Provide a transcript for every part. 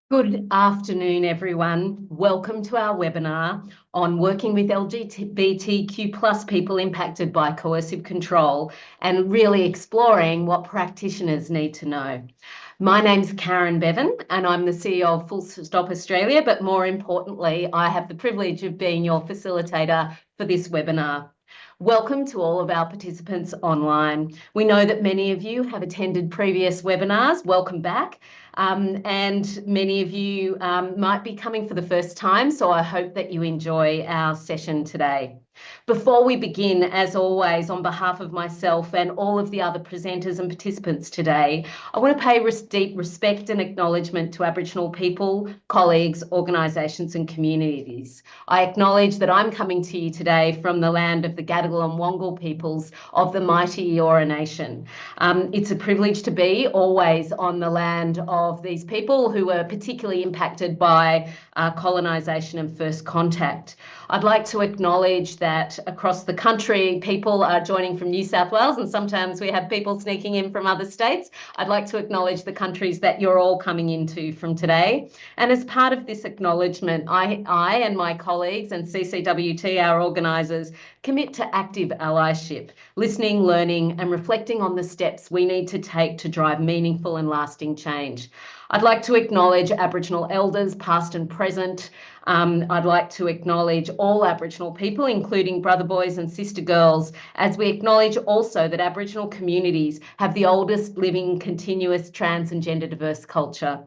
Good afternoon, everyone. Welcome to our webinar on working with LGBTQ plus people impacted by coercive control and really exploring what practitioners need to know. My name's Karen Bevan and I'm the CEO of Full Stop Australia, but more importantly, I have the privilege of being your facilitator for this webinar. Welcome to all of our participants online. We know that many of you have attended previous webinars. Welcome back. And many of you might be coming for the first time, so I hope that you enjoy our session today. Before we begin, as always, on behalf of myself and all of the other presenters and participants today, I want to pay deep respect and acknowledgement to Aboriginal people, colleagues, organisations and communities. I acknowledge that I'm coming to you today from the land of the Gadigal and Wangal peoples of the mighty Eora Nation. It's a privilege to be always on the land of these people who were particularly impacted by colonisation and first contact. I'd like to acknowledge that across the country, people are joining from New South Wales, and sometimes we have people sneaking in from other states. I'd like to acknowledge the countries that you're all coming into from today. And as part of this acknowledgement, I and my colleagues and CCWT, our organisers, commit to active allyship, listening, learning, and reflecting on the steps we need to take to drive meaningful and lasting change. I'd like to acknowledge Aboriginal elders, past and present. I'd like to acknowledge all Aboriginal people, including brother boys and sister girls, as we acknowledge also that Aboriginal communities have the oldest living continuous trans and gender diverse culture.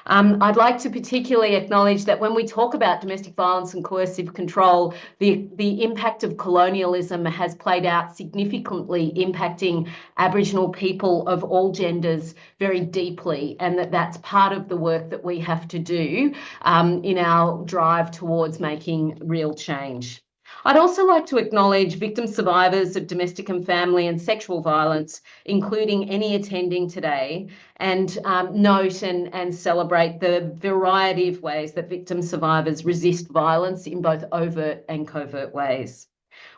I'd like to particularly acknowledge that when we talk about domestic violence and coercive control, the impact of colonialism has played out significantly, impacting Aboriginal people of all genders very deeply, and that's part of the work that we have to do in our drive towards making real change. I'd also like to acknowledge victim survivors of domestic and family and sexual violence, including any attending today, and note and celebrate the variety of ways that victim survivors resist violence in both overt and covert ways.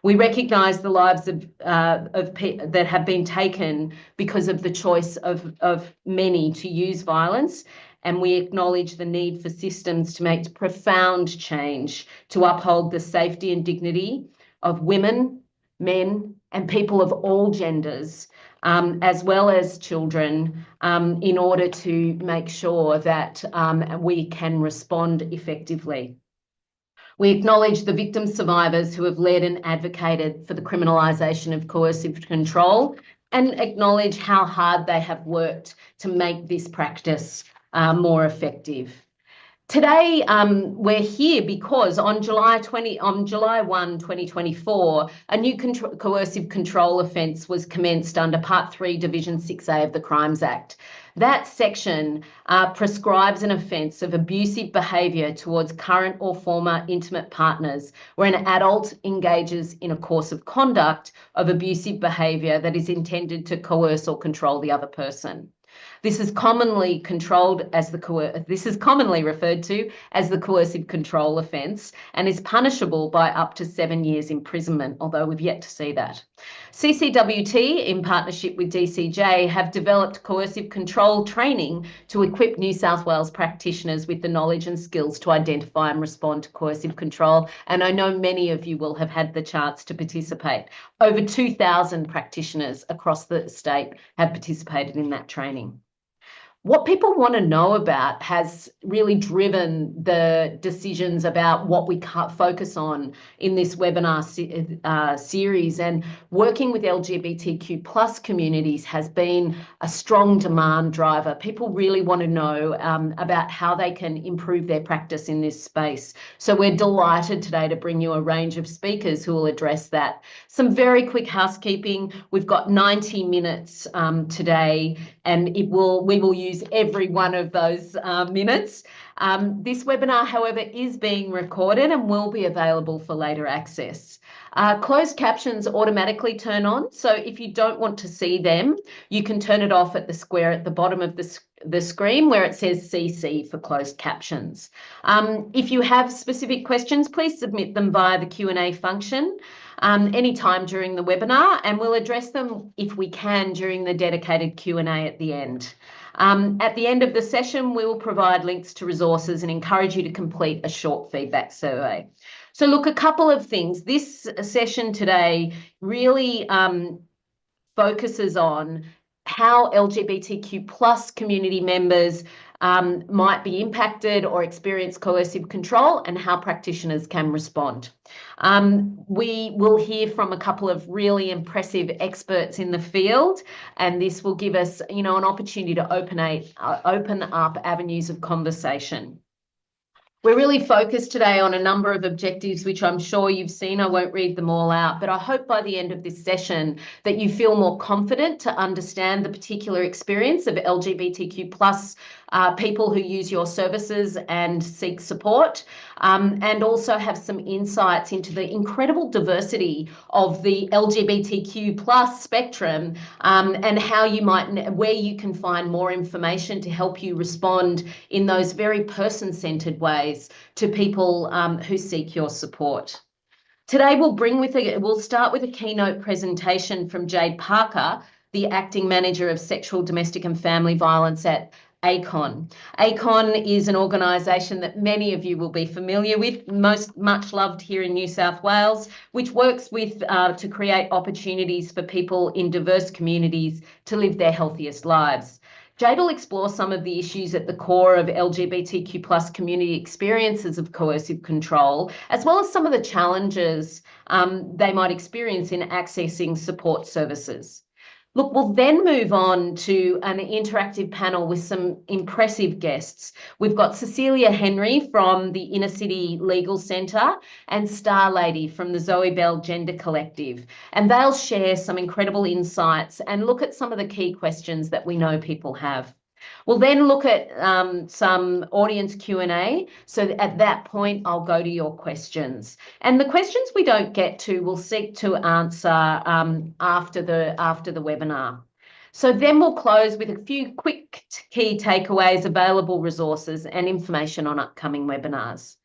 We recognise the lives that have been taken because of the choice of many to use violence, and we acknowledge the need for systems to make profound change to uphold the safety and dignity of women, men, and people of all genders, as well as children, in order to make sure that we can respond effectively. We acknowledge the victim survivors who have led and advocated for the criminalisation of coercive control, and acknowledge how hard they have worked to make this practice more effective. Today, we're here because on July 1, 2024, a new coercive control offence was commenced under Part 3, Division 6A of the Crimes Act. That section prescribes an offence of abusive behaviour towards current or former intimate partners, where an adult engages in a course of conduct of abusive behaviour that is intended to coerce or control the other person. This is commonly referred to as the coercive control offence and is punishable by up to 7 years imprisonment, although we've yet to see that. CCWT, in partnership with DCJ, have developed coercive control training to equip New South Wales practitioners with the knowledge and skills to identify and respond to coercive control, and I know many of you will have had the chance to participate. Over 2,000 practitioners across the state have participated in that training. What people want to know about has really driven the decisions about what we focus on in this webinar series, and working with LGBTQ plus communities has been a strong demand driver. People really want to know about how they can improve their practice in this space. So we're delighted today to bring you a range of speakers who will address that. Some very quick housekeeping. We've got 90 minutes today, and we will use every one of those minutes. This webinar, however, is being recorded and will be available for later access. Closed captions automatically turn on, so if you don't want to see them, you can turn it off at the square at the bottom of the screen where it says CC for closed captions. If you have specific questions, please submit them via the Q&A function. anytime during the webinar, and we'll address them if we can during the dedicated Q&A at the end. At the end of the session, we will provide links to resources and encourage you to complete a short feedback survey. So look, a couple of things. This session today really focuses on how LGBTQ plus community members might be impacted or experience coercive control and how practitioners can respond. We will hear from a couple of really impressive experts in the field, and this will give us, an opportunity to open up avenues of conversation. We're really focused today on a number of objectives, which I'm sure you've seen. I won't read them all out, but I hope by the end of this session that you feel more confident to understand the particular experience of LGBTQ plus people who use your services and seek support, and also have some insights into the incredible diversity of the LGBTQ plus spectrum, and how where you can find more information to help you respond in those very person-centered ways to people who seek your support. Today we'll start with a keynote presentation from Jade Parker, the Acting Manager of Sexual, Domestic and Family Violence at ACON. ACON is an organisation that many of you will be familiar with, much loved here in New South Wales, which works to create opportunities for people in diverse communities to live their healthiest lives. Jade will explore some of the issues at the core of LGBTQ plus community experiences of coercive control, as well as some of the challenges they might experience in accessing support services. Look, we'll then move on to an interactive panel with some impressive guests. We've got Cecilia Henry from the Inner City Legal Centre and Star Lady from the Zoe Bell Gender Collective, and they'll share some incredible insights and look at some of the key questions that we know people have. We'll then look at some audience Q&A. So at that point, I'll go to your questions. And the questions we don't get to, we'll seek to answer after the webinar. So then we'll close with a few quick key takeaways, available resources and information on upcoming webinars.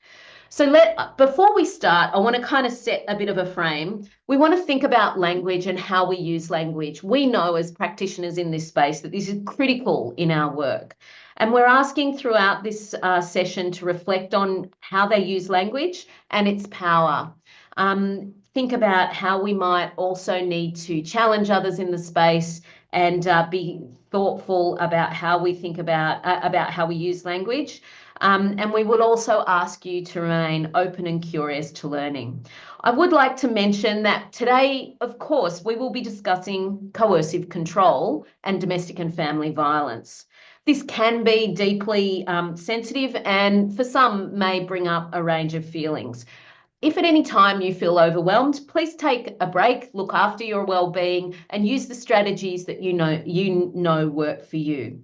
So before we start, I want to kind of set a bit of a frame. We want to think about language and how we use language. We know as practitioners in this space that this is critical in our work. And we're asking throughout this session to reflect on how they use language and its power. Think about how we might also need to challenge others in the space and be thoughtful about how we think about how we use language. And we would also ask you to remain open and curious to learning. I would like to mention that today, of course, we will be discussing coercive control and domestic and family violence. This can be deeply sensitive and for some may bring up a range of feelings. If at any time you feel overwhelmed, please take a break, look after your well-being and use the strategies that you know work for you.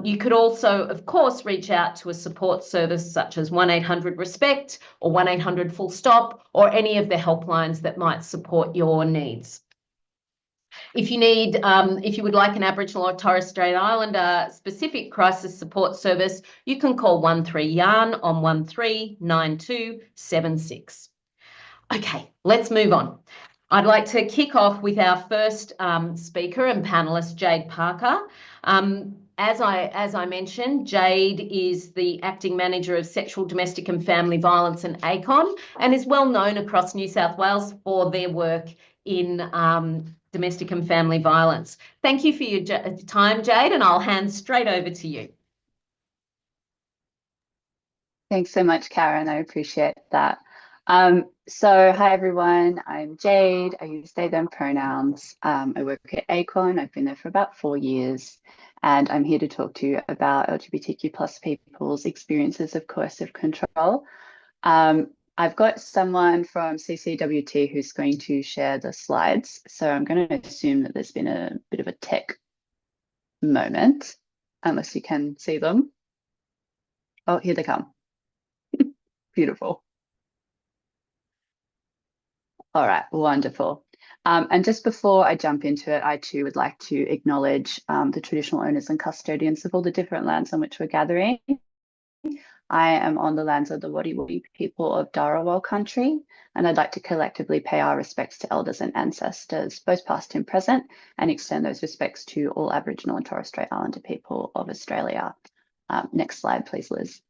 You could also, of course, reach out to a support service such as 1-800-RESPECT or 1-800-FULL-STOP or any of the helplines that might support your needs. If you would like an Aboriginal or Torres Strait Islander specific crisis support service, you can call 13-YARN on 139276. Okay, let's move on. I'd like to kick off with our first speaker and panelist, Jade Parker. As I mentioned, Jade is the Acting Manager of Sexual, Domestic and Family Violence in ACON and is well known across New South Wales for their work in domestic and family violence. Thank you for your time, Jade, and I'll hand straight over to you. Thanks so much, Karen. I appreciate that. So hi, everyone. I'm Jade. I use they, them pronouns. I work at ACON. I've been there for about 4 years, and I'm here to talk to you about LGBTQ plus people's experiences of coercive control. I've got someone from CCWT who's going to share the slides. So I'm going to assume that there's been a bit of a tech moment, unless you can see them. Oh, here they come. Beautiful. All right, wonderful. And just before I jump into it, I too would like to acknowledge the traditional owners and custodians of all the different lands on which we're gathering. I am on the lands of the Wadi people of Dharawal country, and I'd like to collectively pay our respects to elders and ancestors, both past and present, and extend those respects to all Aboriginal and Torres Strait Islander people of Australia. Next slide, please, Liz.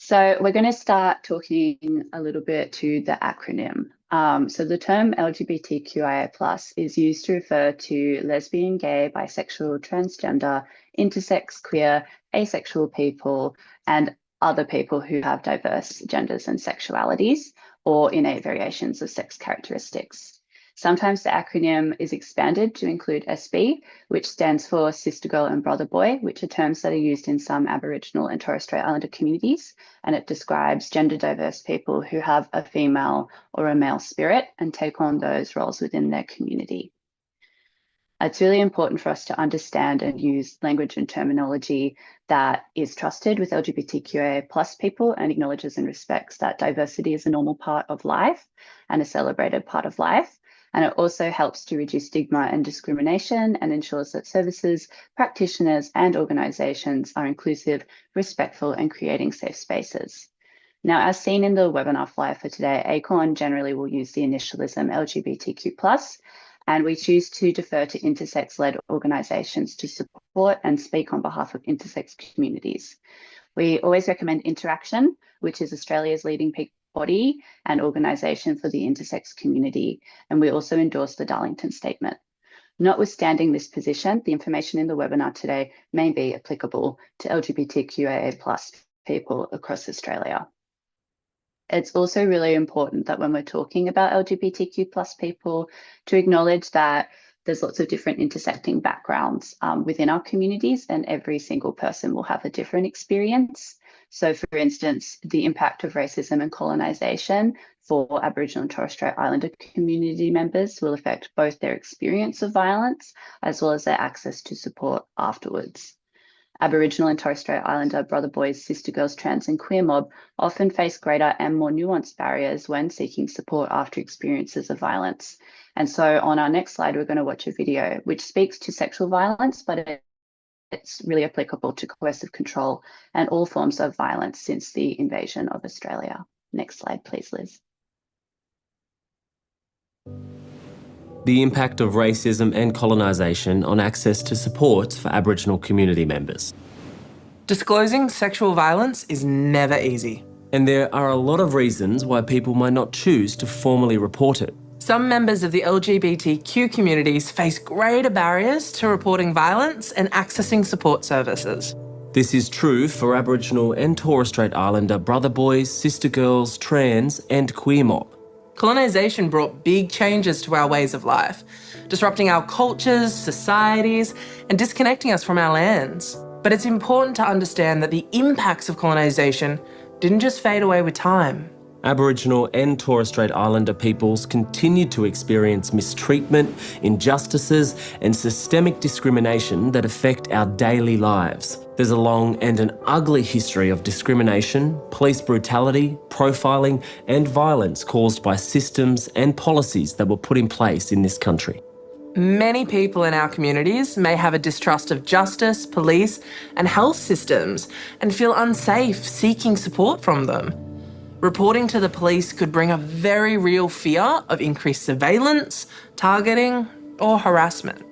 So we're going to start talking a little bit to the acronym. So the term LGBTQIA+ is used to refer to lesbian, gay, bisexual, transgender, intersex, queer, asexual people, and other people who have diverse genders and sexualities or innate variations of sex characteristics. Sometimes the acronym is expanded to include SB, which stands for Sister Girl and Brother Boy, which are terms that are used in some Aboriginal and Torres Strait Islander communities, and it describes gender diverse people who have a female or a male spirit and take on those roles within their community. It's really important for us to understand and use language and terminology that is trusted with LGBTQIA+ people and acknowledges and respects that diversity is a normal part of life and a celebrated part of life. And it also helps to reduce stigma and discrimination and ensures that services, practitioners, and organisations are inclusive, respectful, and creating safe spaces. Now, as seen in the webinar flyer for today, ACORN generally will use the initialism LGBTQ+, and we choose to defer to intersex-led organisations to support and speak on behalf of intersex communities. We always recommend Interaction, which is Australia's leading peak body and organisation for the intersex community, and we also endorse the Darlington Statement. Notwithstanding this position, the information in the webinar today may be applicable to LGBTQIA+ people across Australia. It's also really important that when we're talking about LGBTQ+ people, to acknowledge that there's lots of different intersecting backgrounds within our communities, and every single person will have a different experience. So, for instance, the impact of racism and colonisation for Aboriginal and Torres Strait Islander community members will affect both their experience of violence as well as their access to support afterwards. Aboriginal and Torres Strait Islander brother boys, sister girls, trans and queer mob often face greater and more nuanced barriers when seeking support after experiences of violence. And so on our next slide, we're going to watch a video which speaks to sexual violence, but it's really applicable to coercive control and all forms of violence since the invasion of Australia. Next slide, please, Liz. The impact of racism and colonisation on access to support for Aboriginal community members. Disclosing sexual violence is never easy. And there are a lot of reasons why people might not choose to formally report it. Some members of the LGBTQ communities face greater barriers to reporting violence and accessing support services. This is true for Aboriginal and Torres Strait Islander brother boys, sister girls, trans and queer mob. Colonisation brought big changes to our ways of life, disrupting our cultures, societies, and disconnecting us from our lands. But it's important to understand that the impacts of colonisation didn't just fade away with time. Aboriginal and Torres Strait Islander peoples continue to experience mistreatment, injustices and systemic discrimination that affect our daily lives. There's a long and an ugly history of discrimination, police brutality, profiling and violence caused by systems and policies that were put in place in this country. Many people in our communities may have a distrust of justice, police and health systems and feel unsafe seeking support from them. Reporting to the police could bring a very real fear of increased surveillance, targeting, or harassment.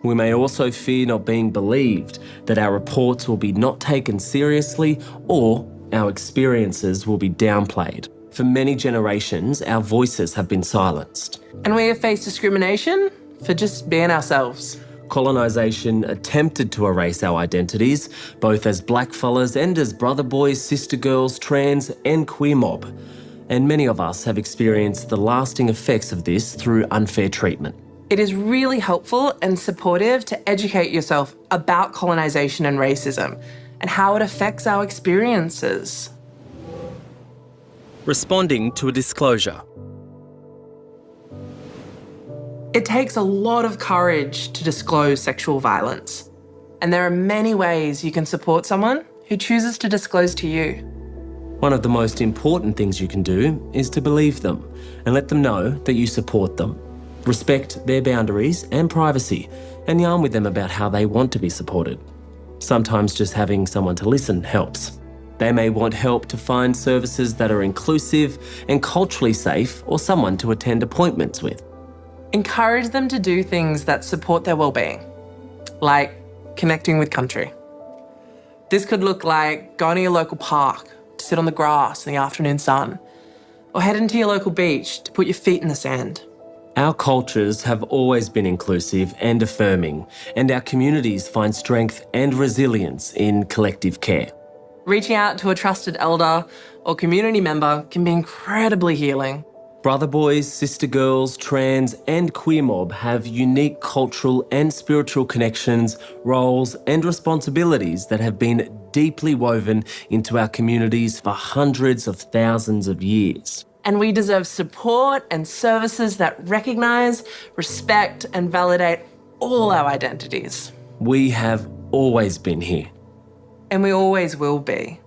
We may also fear not being believed, that our reports will be not taken seriously, or our experiences will be downplayed. For many generations, our voices have been silenced. And we have faced discrimination for just being ourselves. Colonisation attempted to erase our identities, both as blackfellas and as brother boys, sister girls, trans and queer mob. And many of us have experienced the lasting effects of this through unfair treatment. It is really helpful and supportive to educate yourself about colonisation and racism and how it affects our experiences. Responding to a disclosure. It takes a lot of courage to disclose sexual violence, and there are many ways you can support someone who chooses to disclose to you. One of the most important things you can do is to believe them and let them know that you support them. Respect their boundaries and privacy and yarn with them about how they want to be supported. Sometimes just having someone to listen helps. They may want help to find services that are inclusive and culturally safe, or someone to attend appointments with. Encourage them to do things that support their well-being, like connecting with country. This could look like going to your local park to sit on the grass in the afternoon sun, or heading to your local beach to put your feet in the sand. Our cultures have always been inclusive and affirming, and our communities find strength and resilience in collective care. Reaching out to a trusted elder or community member can be incredibly healing. Brother boys, sister girls, trans and queer mob have unique cultural and spiritual connections, roles and responsibilities that have been deeply woven into our communities for hundreds of thousands of years. And we deserve support and services that recognise, respect and validate all our identities. We have always been here. And we always will be.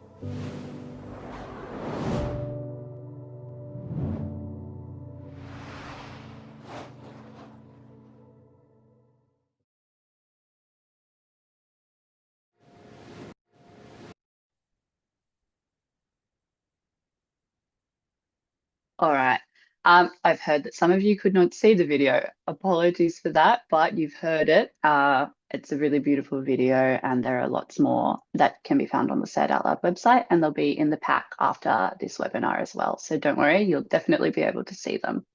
All right. I've heard that some of you could not see the video. Apologies for that, but you've heard it. It's a really beautiful video, and there are lots more that can be found on the Say It Out Loud website, and they'll be in the pack after this webinar as well. So don't worry, you'll definitely be able to see them.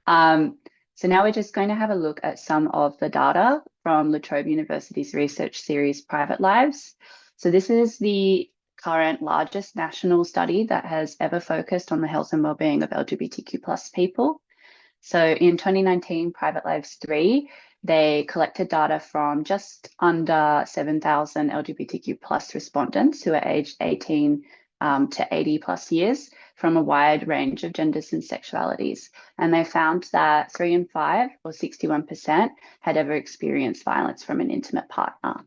So now we're just going to have a look at some of the data from La Trobe University's research series, Private Lives. So this is the current largest national study that has ever focused on the health and wellbeing of LGBTQ+ people. So in 2019, Private Lives 3, they collected data from just under 7,000 LGBTQ+ respondents who are aged 18 to 80+ years from a wide range of genders and sexualities. And they found that 3 in 5, or 61%, had ever experienced violence from an intimate partner.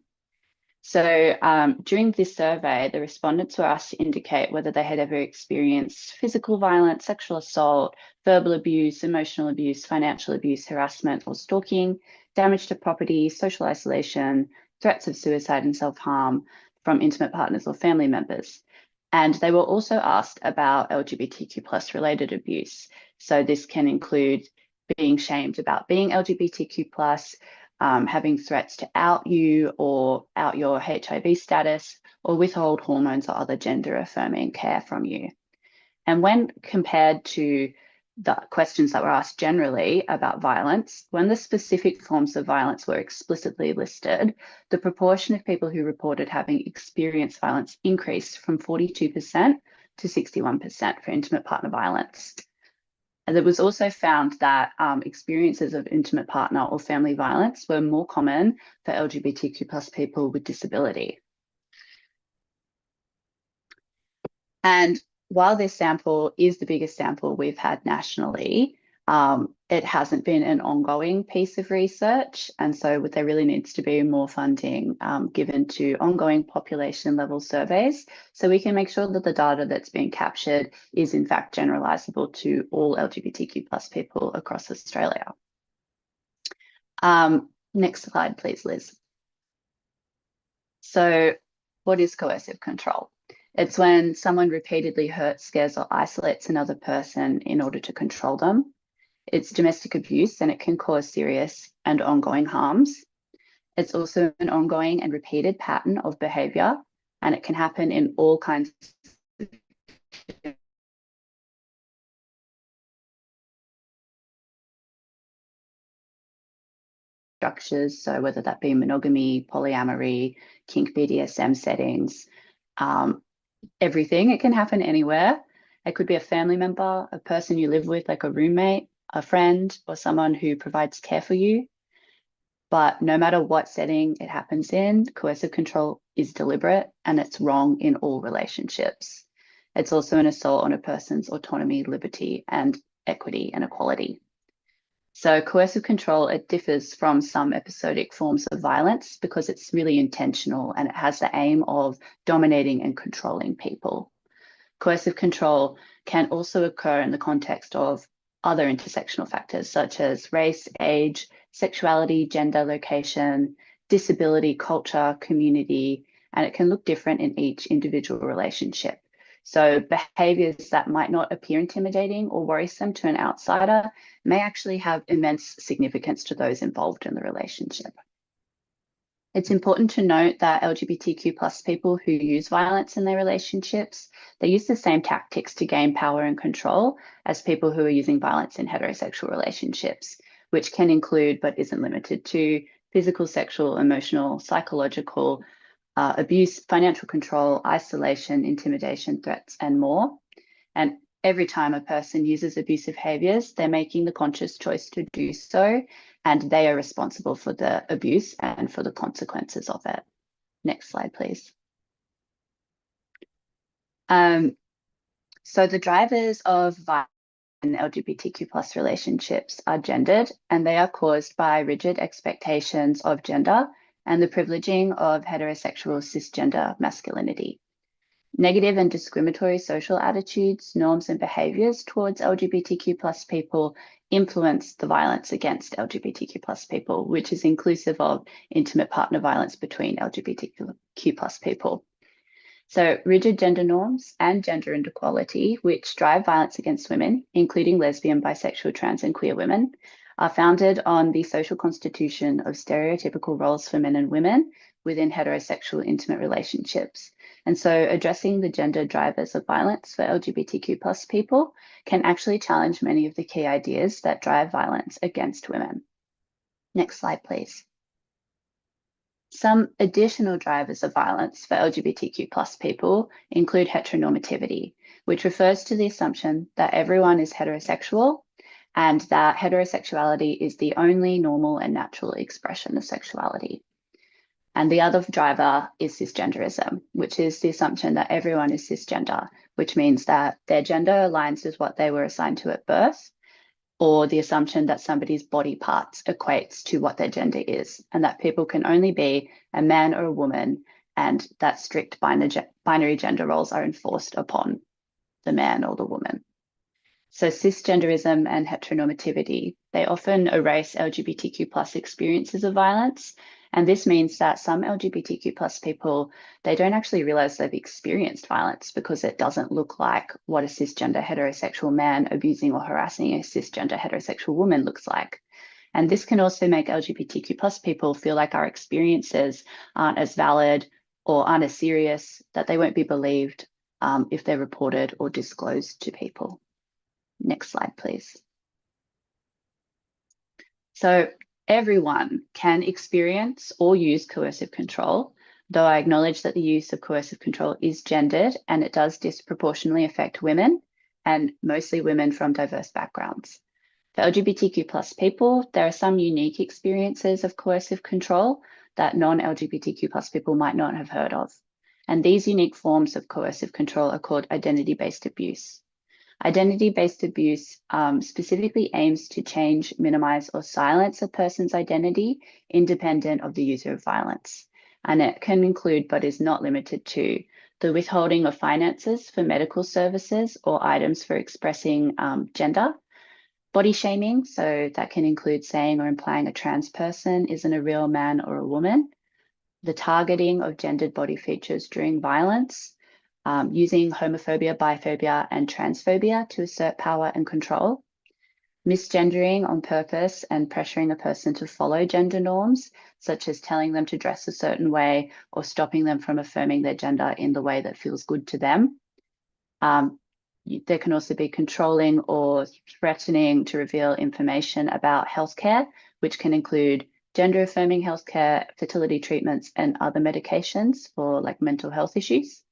So during this survey, the respondents were asked to indicate whether they had ever experienced physical violence, sexual assault, verbal abuse, emotional abuse, financial abuse, harassment or stalking, damage to property, social isolation, threats of suicide and self-harm from intimate partners or family members. And they were also asked about LGBTQ+ related abuse. So this can include being shamed about being LGBTQ+, having threats to out you or out your HIV status, or withhold hormones or other gender affirming care from you. And when compared to the questions that were asked generally about violence, when the specific forms of violence were explicitly listed, the proportion of people who reported having experienced violence increased from 42% to 61% for intimate partner violence. And it was also found that experiences of intimate partner or family violence were more common for LGBTQ+ people with disability. And while this sample is the biggest sample we've had nationally, it hasn't been an ongoing piece of research. And so there really needs to be more funding given to ongoing population level surveys, so we can make sure that the data that's being captured is in fact generalizable to all LGBTQ+ people across Australia. Next slide, please, Liz. So what is coercive control? It's when someone repeatedly hurts, scares, or isolates another person in order to control them. It's domestic abuse, and it can cause serious and ongoing harms. It's also an ongoing and repeated pattern of behaviour, and it can happen in all kinds of structures. So whether that be monogamy, polyamory, kink, BDSM settings, everything. It can happen anywhere. It could be a family member, a person you live with, like a roommate, a friend, or someone who provides care for you. But no matter what setting it happens in, coercive control is deliberate, and it's wrong in all relationships. It's also an assault on a person's autonomy, liberty, and equity and equality. So coercive control, it differs from some episodic forms of violence because it's really intentional, and it has the aim of dominating and controlling people. Coercive control can also occur in the context of other intersectional factors such as race, age, sexuality, gender, location, disability, culture, community, and it can look different in each individual relationship. So behaviors that might not appear intimidating or worrisome to an outsider may actually have immense significance to those involved in the relationship. It's important to note that LGBTQ plus people who use violence in their relationships, they use the same tactics to gain power and control as people who are using violence in heterosexual relationships, which can include, but isn't limited to, physical, sexual, emotional, psychological, abuse, financial control, isolation, intimidation, threats, and more. And every time a person uses abusive behaviors, they're making the conscious choice to do so, and they are responsible for the abuse and for the consequences of it. Next slide, please. So the drivers of violence in LGBTQ plus relationships are gendered, and they are caused by rigid expectations of gender and the privileging of heterosexual cisgender masculinity. Negative and discriminatory social attitudes, norms, and behaviours towards LGBTQ plus people influence the violence against LGBTQ plus people, which is inclusive of intimate partner violence between LGBTQ plus people. So rigid gender norms and gender inequality, which drive violence against women, including lesbian, bisexual, trans, and queer women, are founded on the social constitution of stereotypical roles for men and women within heterosexual intimate relationships. And so addressing the gender drivers of violence for LGBTQ plus people can actually challenge many of the key ideas that drive violence against women. Next slide, please. Some additional drivers of violence for LGBTQ plus people include heteronormativity, which refers to the assumption that everyone is heterosexual and that heterosexuality is the only normal and natural expression of sexuality. And the other driver is cisgenderism, which is the assumption that everyone is cisgender, which means that their gender aligns with what they were assigned to at birth, or the assumption that somebody's body parts equates to what their gender is, and that people can only be a man or a woman, and that strict binary gender roles are enforced upon the man or the woman. So cisgenderism and heteronormativity, they often erase LGBTQ plus experiences of violence. And this means that some LGBTQ plus people, they don't actually realize they've experienced violence because it doesn't look like what a cisgender heterosexual man abusing or harassing a cisgender heterosexual woman looks like. And this can also make LGBTQ plus people feel like our experiences aren't as valid or aren't as serious, that they won't be believed if they're reported or disclosed to people. Next slide, please. So everyone can experience or use coercive control, though I acknowledge that the use of coercive control is gendered and it does disproportionately affect women, and mostly women from diverse backgrounds. For LGBTQ plus people, there are some unique experiences of coercive control that non-LGBTQ plus people might not have heard of. And these unique forms of coercive control are called identity-based abuse. Identity-based abuse specifically aims to change, minimize, or silence a person's identity independent of the user of violence. And it can include, but is not limited to, the withholding of finances for medical services or items for expressing gender, body shaming, so that can include saying or implying a trans person isn't a real man or a woman, the targeting of gendered body features during violence, using homophobia, biphobia, and transphobia to assert power and control, misgendering on purpose and pressuring a person to follow gender norms, such as telling them to dress a certain way or stopping them from affirming their gender in the way that feels good to them. There can also be controlling or threatening to reveal information about healthcare, which can include gender-affirming healthcare, fertility treatments, and other medications for like mental health issues.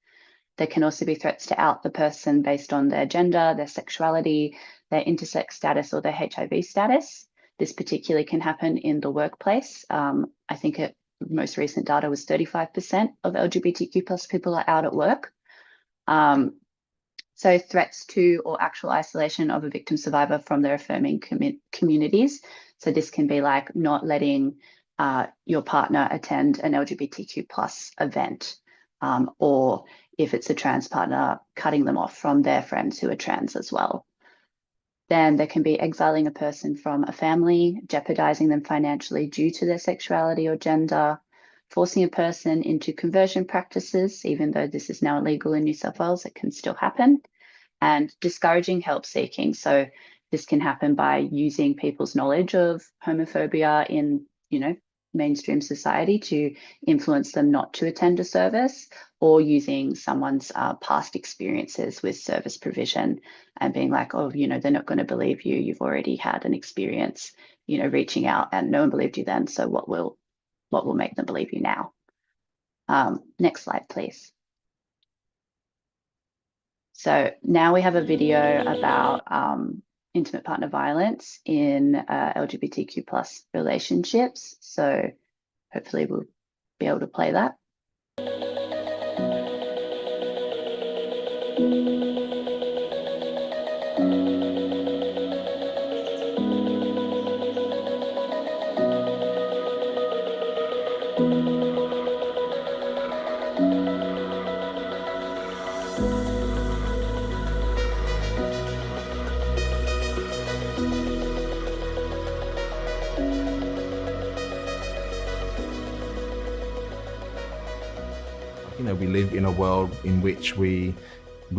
There can also be threats to out the person based on their gender, their sexuality, their intersex status, or their HIV status. This particularly can happen in the workplace. I think most recent data was 35% of LGBTQ plus people are out at work. So threats to or actual isolation of a victim survivor from their affirming communities. So this can be like not letting your partner attend an LGBTQ plus event, or if it's a trans partner, cutting them off from their friends who are trans as well. Then there can be exiling a person from a family, jeopardizing them financially due to their sexuality or gender, forcing a person into conversion practices, even though this is now illegal in New South Wales, it can still happen, and discouraging help seeking. So this can happen by using people's knowledge of homophobia in, mainstream society to influence them not to attend a service, or using someone's past experiences with service provision and being like, oh, they're not going to believe you. You've already had an experience, reaching out, and no one believed you then. So what will make them believe you now? Next slide, please. So now we have a video about intimate partner violence in LGBTQ plus relationships. So hopefully we'll be able to play that. We live in a world in which we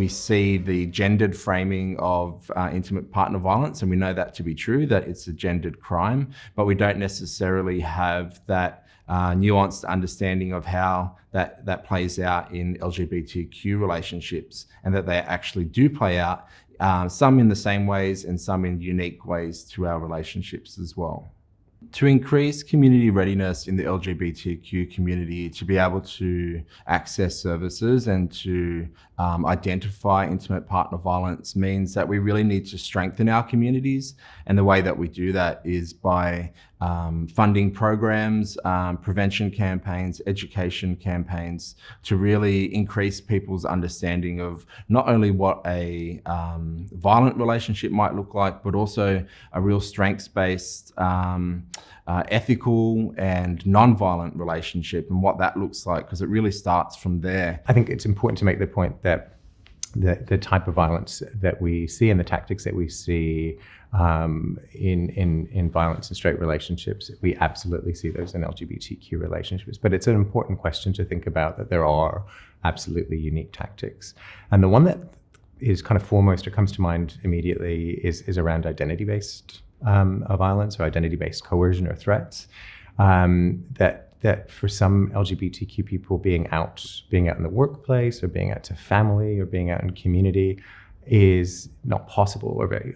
see the gendered framing of intimate partner violence, and we know that to be true, that it's a gendered crime, but we don't necessarily have that nuanced understanding of how that plays out in LGBTQ relationships, and that they actually do play out, some in the same ways and some in unique ways to our relationships as well. To increase community readiness in the LGBTQ community to be able to access services and to identify intimate partner violence means that we really need to strengthen our communities. And the way that we do that is by funding programs, prevention campaigns, education campaigns, to really increase people's understanding of not only what a violent relationship might look like, but also a real strengths-based, ethical and non-violent relationship, and what that looks like, because it really starts from there. I think it's important to make the point that the type of violence that we see and the tactics that we see in violence in straight relationships, we absolutely see those in LGBTQ relationships. But it's an important question to think about, that there are absolutely unique tactics. And the one that is kind of foremost or comes to mind immediately is around identity-based violence, or identity-based coercion or threats. That for some LGBTQ people, being out in the workplace, or being out to family, or being out in community is not possible,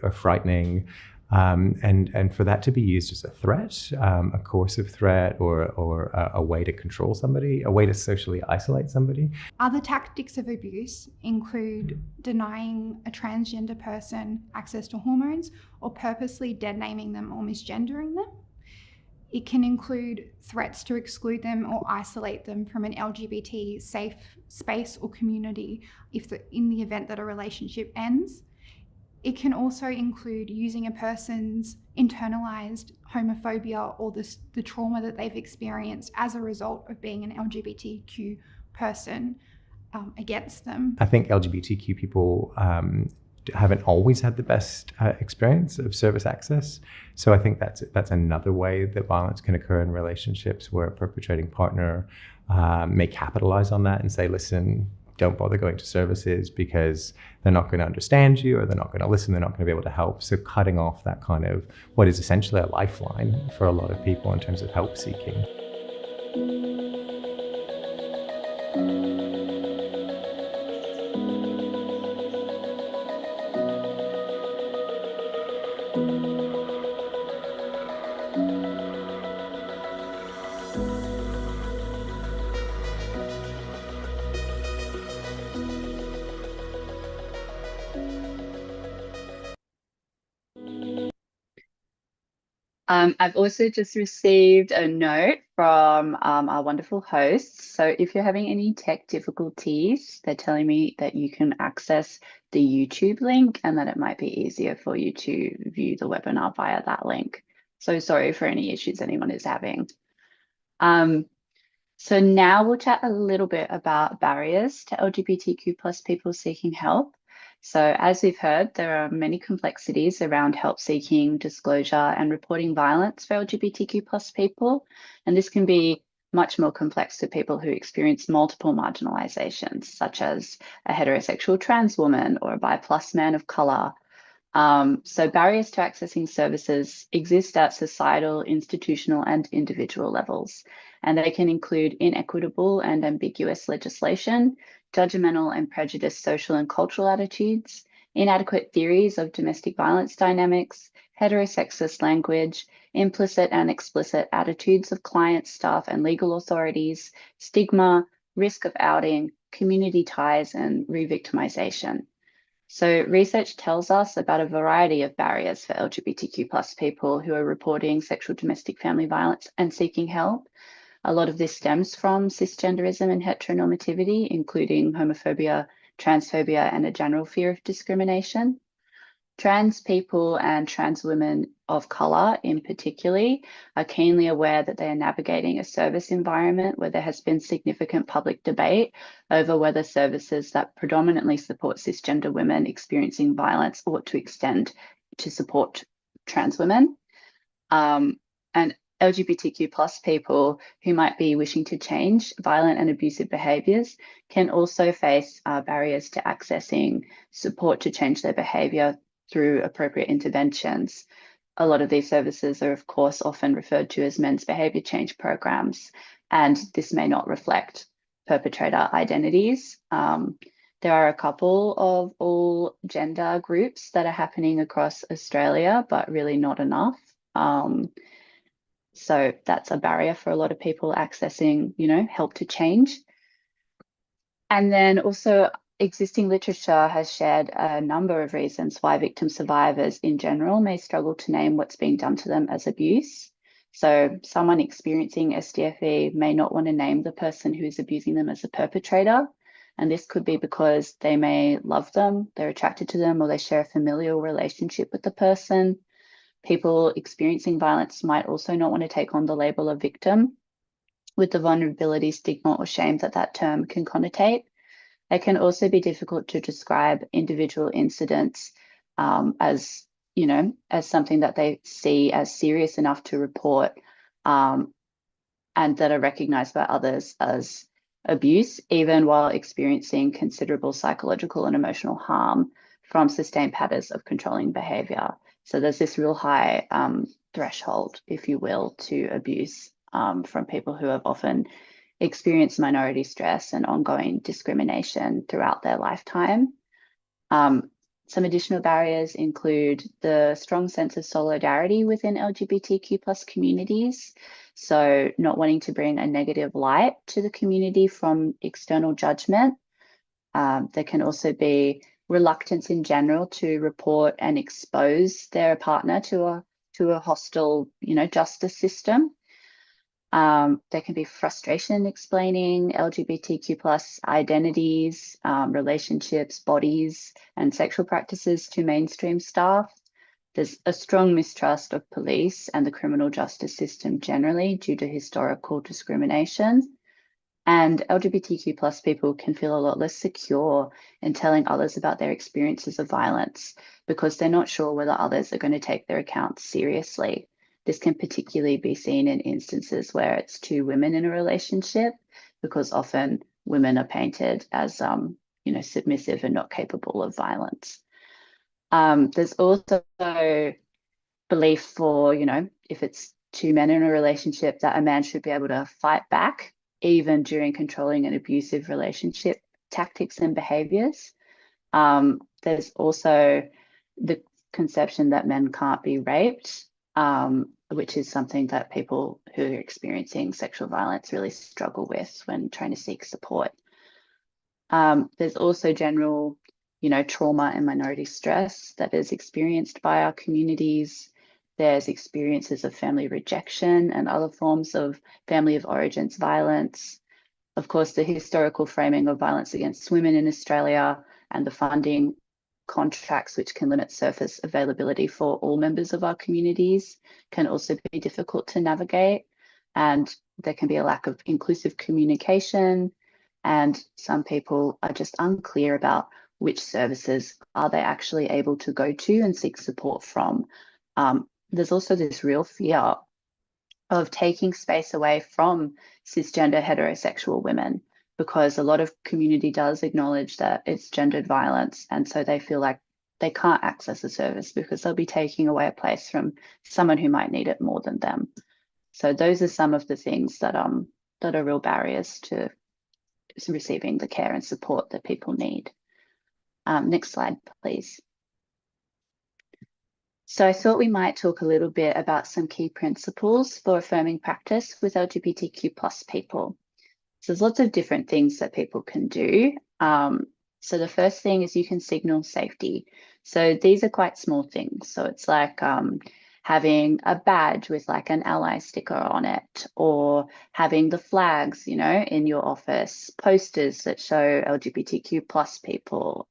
or frightening. And for that to be used as a threat, a coercive threat, or a way to control somebody, a way to socially isolate somebody. Other tactics of abuse include denying a transgender person access to hormones, or purposely dead naming them or misgendering them. It can include threats to exclude them or isolate them from an LGBT safe space or community in the event that a relationship ends. It can also include using a person's internalized homophobia or the trauma that they've experienced as a result of being an LGBTQ person against them. I think LGBTQ people haven't always had the best experience of service access. So I think that's another way that violence can occur in relationships, where a perpetrating partner may capitalize on that and say, listen, don't bother going to services because they're not going to understand you, or they're not going to listen, they're not going to be able to help. So cutting off that kind of what is essentially a lifeline for a lot of people in terms of help seeking. I've also just received a note from our wonderful hosts. So if you're having any tech difficulties, they're telling me that you can access the YouTube link, and that it might be easier for you to view the webinar via that link. So sorry for any issues anyone is having. So now we'll chat a little bit about barriers to LGBTQ plus people seeking help. So as we've heard, there are many complexities around help seeking, disclosure, and reporting violence for LGBTQ plus people. And this can be much more complex to people who experience multiple marginalizations, such as a heterosexual trans woman or a bi-plus man of color. So barriers to accessing services exist at societal, institutional, and individual levels, and they can include inequitable and ambiguous legislation, judgmental and prejudiced social and cultural attitudes, inadequate theories of domestic violence dynamics, heterosexist language, implicit and explicit attitudes of clients, staff, and legal authorities, stigma, risk of outing, community ties, and re-victimization. So research tells us about a variety of barriers for LGBTQ plus people who are reporting sexual domestic family violence and seeking help. A lot of this stems from cisgenderism and heteronormativity, including homophobia, transphobia, and a general fear of discrimination. Trans people and trans women of colour in particular are keenly aware that they are navigating a service environment where there has been significant public debate over whether services that predominantly support cisgender women experiencing violence ought to extend to support trans women. And LGBTQ plus people who might be wishing to change violent and abusive behaviours can also face barriers to accessing support to change their behaviour through appropriate interventions. A lot of these services are, of course, often referred to as men's behaviour change programs, and this may not reflect perpetrator identities. There are a couple of all gender groups that are happening across Australia, but really not enough. So that's a barrier for a lot of people accessing, help to change. And then also existing literature has shared a number of reasons why victim survivors in general may struggle to name what's being done to them as abuse. So someone experiencing SDFE may not want to name the person who is abusing them as a perpetrator. And this could be because they may love them, they're attracted to them, or they share a familial relationship with the person. People experiencing violence might also not want to take on the label of victim, with the vulnerability, stigma, or shame that term can connotate. It can also be difficult to describe individual incidents as something that they see as serious enough to report and that are recognised by others as abuse, even while experiencing considerable psychological and emotional harm from sustained patterns of controlling behaviour. So there's this real high threshold, if you will, to abuse from people who have often experienced minority stress and ongoing discrimination throughout their lifetime. Some additional barriers include the strong sense of solidarity within LGBTQ plus communities. So not wanting to bring a negative light to the community from external judgment. There can also be reluctance in general to report and expose their partner to a hostile, justice system. There can be frustration explaining LGBTQ plus identities, relationships, bodies, and sexual practices to mainstream staff. There's a strong mistrust of police and the criminal justice system generally due to historical discrimination. And LGBTQ plus people can feel a lot less secure in telling others about their experiences of violence because they're not sure whether others are going to take their accounts seriously. This can particularly be seen in instances where it's two women in a relationship, because often women are painted as, submissive and not capable of violence. There's also belief for, if it's two men in a relationship, that a man should be able to fight back, even during controlling and abusive relationship tactics and behaviors. There's also the conception that men can't be raped, which is something that people who are experiencing sexual violence really struggle with when trying to seek support. There's also general, trauma and minority stress that is experienced by our communities. There's experiences of family rejection and other forms of family of origins violence. Of course, the historical framing of violence against women in Australia and the funding contracts which can limit surface availability for all members of our communities can also be difficult to navigate. And there can be a lack of inclusive communication, and some people are just unclear about which services are they actually able to go to and seek support from. There's also this real fear of taking space away from cisgender heterosexual women, because a lot of community does acknowledge that it's gendered violence, and so they feel like they can't access a service because they'll be taking away a place from someone who might need it more than them. So those are some of the things that are real barriers to receiving the care and support that people need. Next slide, please. So I thought we might talk a little bit about some key principles for affirming practice with LGBTQ plus people. So there's lots of different things that people can do. So the first thing is you can signal safety. So these are quite small things. So it's like having a badge with like an ally sticker on it, or having the flags, you know, in your office, posters that show LGBTQ plus people.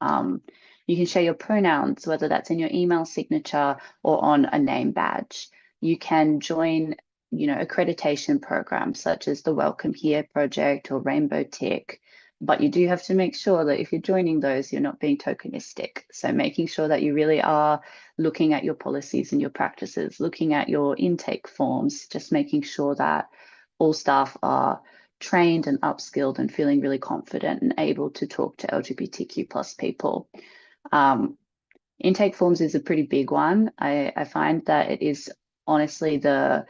You can share your pronouns, whether that's in your email signature or on a name badge. You can join, you know, accreditation programs such as the Welcome Here project or Rainbow Tick. But you do have to make sure that if you're joining those, you're not being tokenistic. So making sure that you really are looking at your policies and your practices, looking at your intake forms, just making sure that all staff are trained and upskilled and feeling really confident and able to talk to LGBTQ plus people. Intake forms is a pretty big one. I find that it is honestly the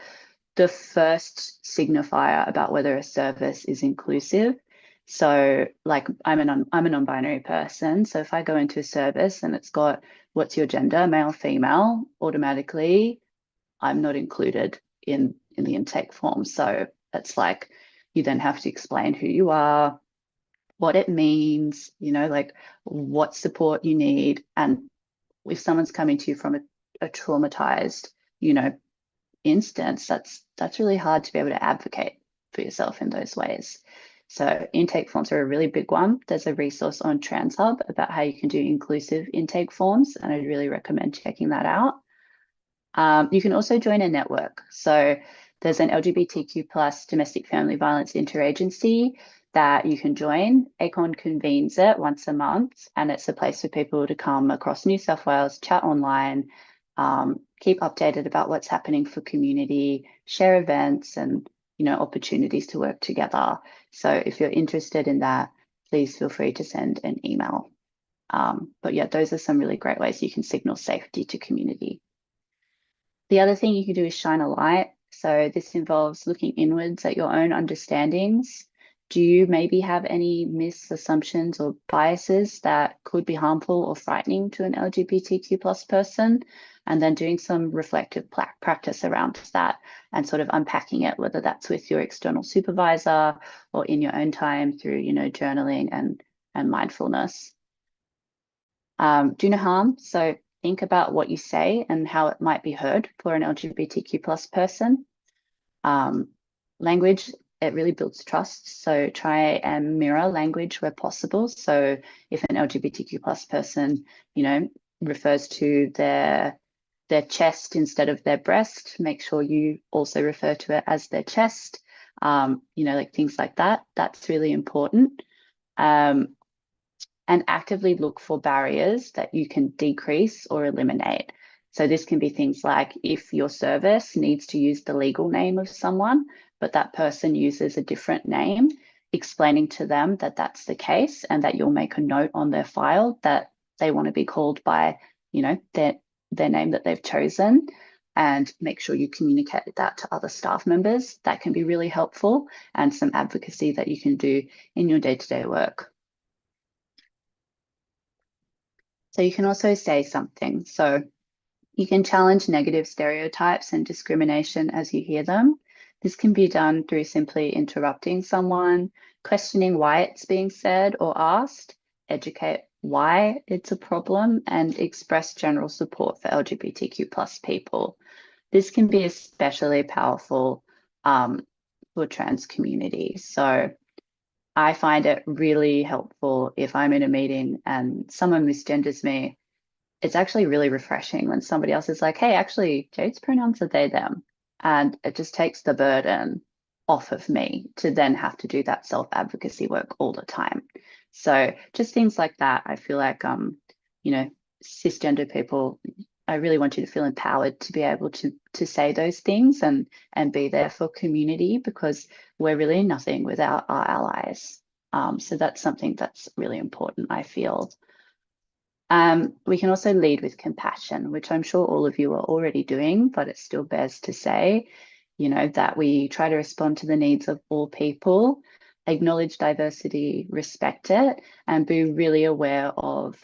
first signifier about whether a service is inclusive. So like I'm a non-binary person. So if I go into a service and it's got what's your gender, male, female, automatically I'm not included in the intake form. So it's like you then have to explain who you are, what it means, you know, like what support you need. And if someone's coming to you from a traumatized, you know, instance, that's really hard to be able to advocate for yourself in those ways. So intake forms are a really big one. There's a resource on TransHub about how you can do inclusive intake forms, and I'd really recommend checking that out. You can also join a network. So there's an LGBTQ plus domestic family violence interagency that you can join. ACON convenes it once a month, and it's a place for people to come across New South Wales, chat online, keep updated about what's happening for community, share events and, you know, opportunities to work together. So if you're interested in that, please feel free to send an email. But yeah, those are some really great ways you can signal safety to community. The other thing you can do is shine a light. So this involves looking inwards at your own understandings. Do you maybe have any misassumptions or biases that could be harmful or frightening to an LGBTQ plus person? And then doing some reflective practice around that and sort of unpacking it, whether that's with your external supervisor or in your own time through, you know, journaling and mindfulness. Do no harm. So think about what you say and how it might be heard for an LGBTQ plus person. Language, it really builds trust. So try and mirror language where possible. So if an LGBTQ plus person, you know, refers to their chest instead of their breast, make sure you also refer to it as their chest. You know, like things like that. That's really important. And actively look for barriers that you can decrease or eliminate. So this can be things like if your service needs to use the legal name of someone, but that person uses a different name, explaining to them that that's the case and that you'll make a note on their file that they want to be called by, you know, their name that they've chosen, and make sure you communicate that to other staff members. That can be really helpful, and some advocacy that you can do in your day-to-day work. So you can also say something. So you can challenge negative stereotypes and discrimination as you hear them. This can be done through simply interrupting someone, questioning why it's being said or asked, educate why it's a problem, and express general support for LGBTQ plus people. This can be especially powerful for trans communities. So I find it really helpful if I'm in a meeting and someone misgenders me. It's actually really refreshing when somebody else is like, hey, actually, Jade's pronouns are they, them. And it just takes the burden off of me to then have to do that self-advocacy work all the time. So just things like that, I feel like, you know, cisgender people, I really want you to feel empowered to be able to say those things and be there for community, because we're really nothing without our allies. So that's something that's really important, I feel. We can also lead with compassion, which I'm sure all of you are already doing, but it still bears to say, you know, that we try to respond to the needs of all people, acknowledge diversity, respect it, and be really aware of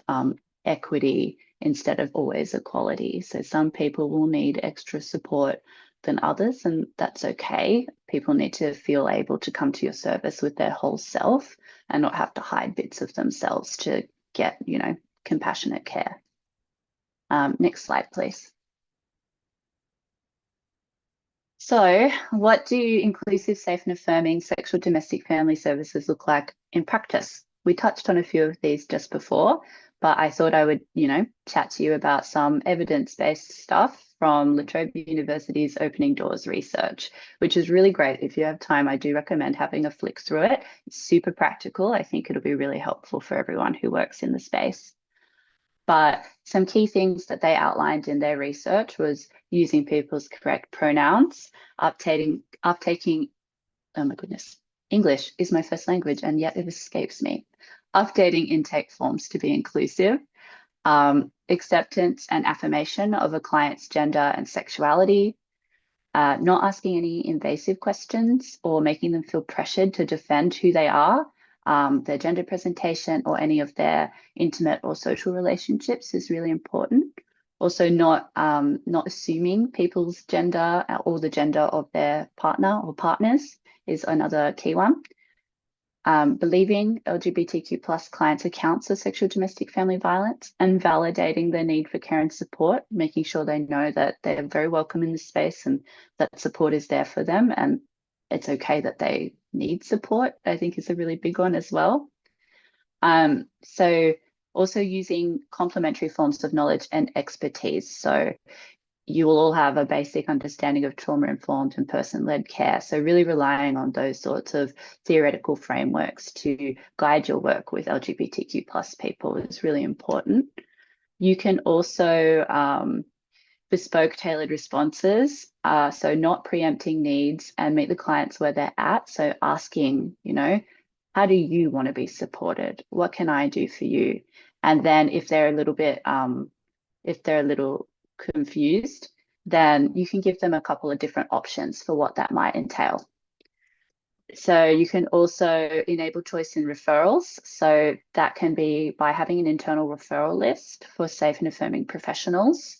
equity instead of always equality. So some people will need extra support than others, and that's okay. People need to feel able to come to your service with their whole self and not have to hide bits of themselves to get, you know, compassionate care. Next slide, please. So what do inclusive, safe and affirming sexual domestic family services look like in practice? We touched on a few of these just before, but I thought I would, you know, chat to you about some evidence-based stuff from La Trobe University's Opening Doors research, which is really great. If you have time, I do recommend having a flick through it. It's super practical. I think it'll be really helpful for everyone who works in the space. But some key things that they outlined in their research was using people's correct pronouns, uptaking, oh my goodness, English is my first language and yet it escapes me. Updating intake forms to be inclusive, acceptance and affirmation of a client's gender and sexuality, not asking any invasive questions or making them feel pressured to defend who they are, their gender presentation or any of their intimate or social relationships is really important. Also not assuming people's gender or the gender of their partner or partners is another key one. Believing LGBTQ plus clients' accounts of sexual domestic family violence and validating their need for care and support, making sure they know that they're very welcome in the space and that support is there for them and it's okay that they need support, I think is a really big one as well. So also using complementary forms of knowledge and expertise. So you will all have a basic understanding of trauma-informed and person-led care. So really relying on those sorts of theoretical frameworks to guide your work with LGBTQ plus people is really important. You can also bespoke tailored responses, so not preempting needs and meet the clients where they're at. So asking, you know, how do you want to be supported? What can I do for you? And then if they're a little bit, if they're a little confused, then you can give them a couple of different options for what that might entail. So you can also enable choice in referrals. So that can be by having an internal referral list for safe and affirming professionals.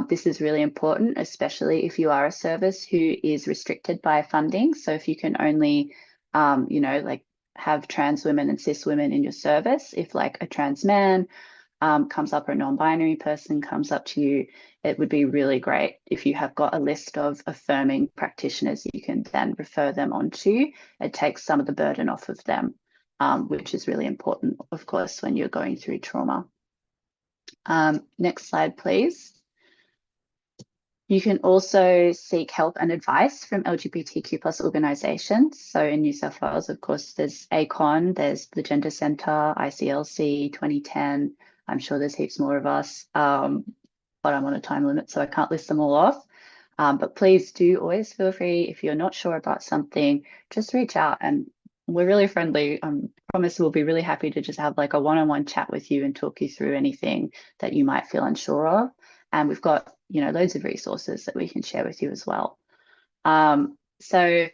This is really important, especially if you are a service who is restricted by funding. So if you can only, you know, like have trans women and cis women in your service, if like a trans man comes up or a non-binary person comes up to you, it would be really great if you have got a list of affirming practitioners you can then refer them on to. It takes some of the burden off of them, which is really important, of course, when you're going through trauma. Next slide, please. You can also seek help and advice from LGBTQ plus organisations. So in New South Wales, of course, there's ACON, there's the Gender Centre, ICLC, 2010. I'm sure there's heaps more of us, but I'm on a time limit, so I can't list them all off. But please do always feel free, if you're not sure about something, just reach out and we're really friendly. I promise we'll be really happy to just have like a one-on-one chat with you and talk you through anything that you might feel unsure of. And we've got, you know, loads of resources that we can share with you as well. So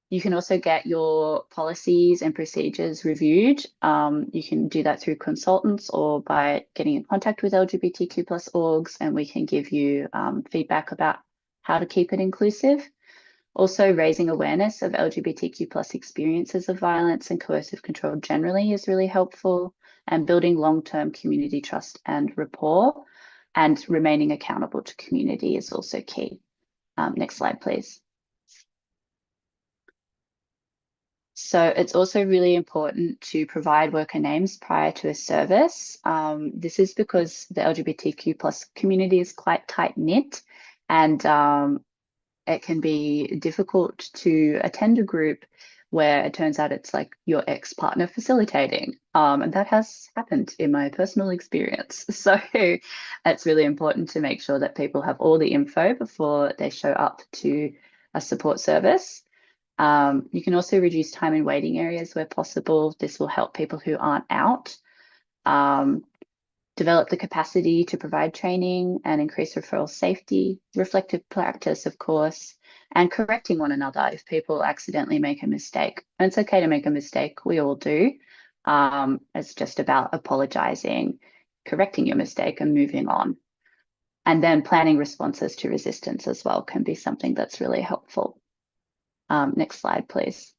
you can also get your policies and procedures reviewed. You can do that through consultants or by getting in contact with LGBTQ plus orgs, and we can give you feedback about how to keep it inclusive. Also, raising awareness of LGBTQ plus experiences of violence and coercive control generally is really helpful, and building long-term community trust and rapport and remaining accountable to community is also key. Next slide, please. So it's also really important to provide worker names prior to a service. This is because the LGBTQ plus community is quite tight-knit, and it can be difficult to attend a group where it turns out it's like your ex-partner facilitating. And that has happened in my personal experience. So it's really important to make sure that people have all the info before they show up to a support service. You can also reduce time in waiting areas where possible. This will help people who aren't out. Develop the capacity to provide training and increase referral safety, reflective practice, of course, and correcting one another if people accidentally make a mistake. And it's okay to make a mistake, we all do. It's just about apologizing, correcting your mistake and moving on. And then planning responses to resistance as well can be something that's really helpful. Next slide, please.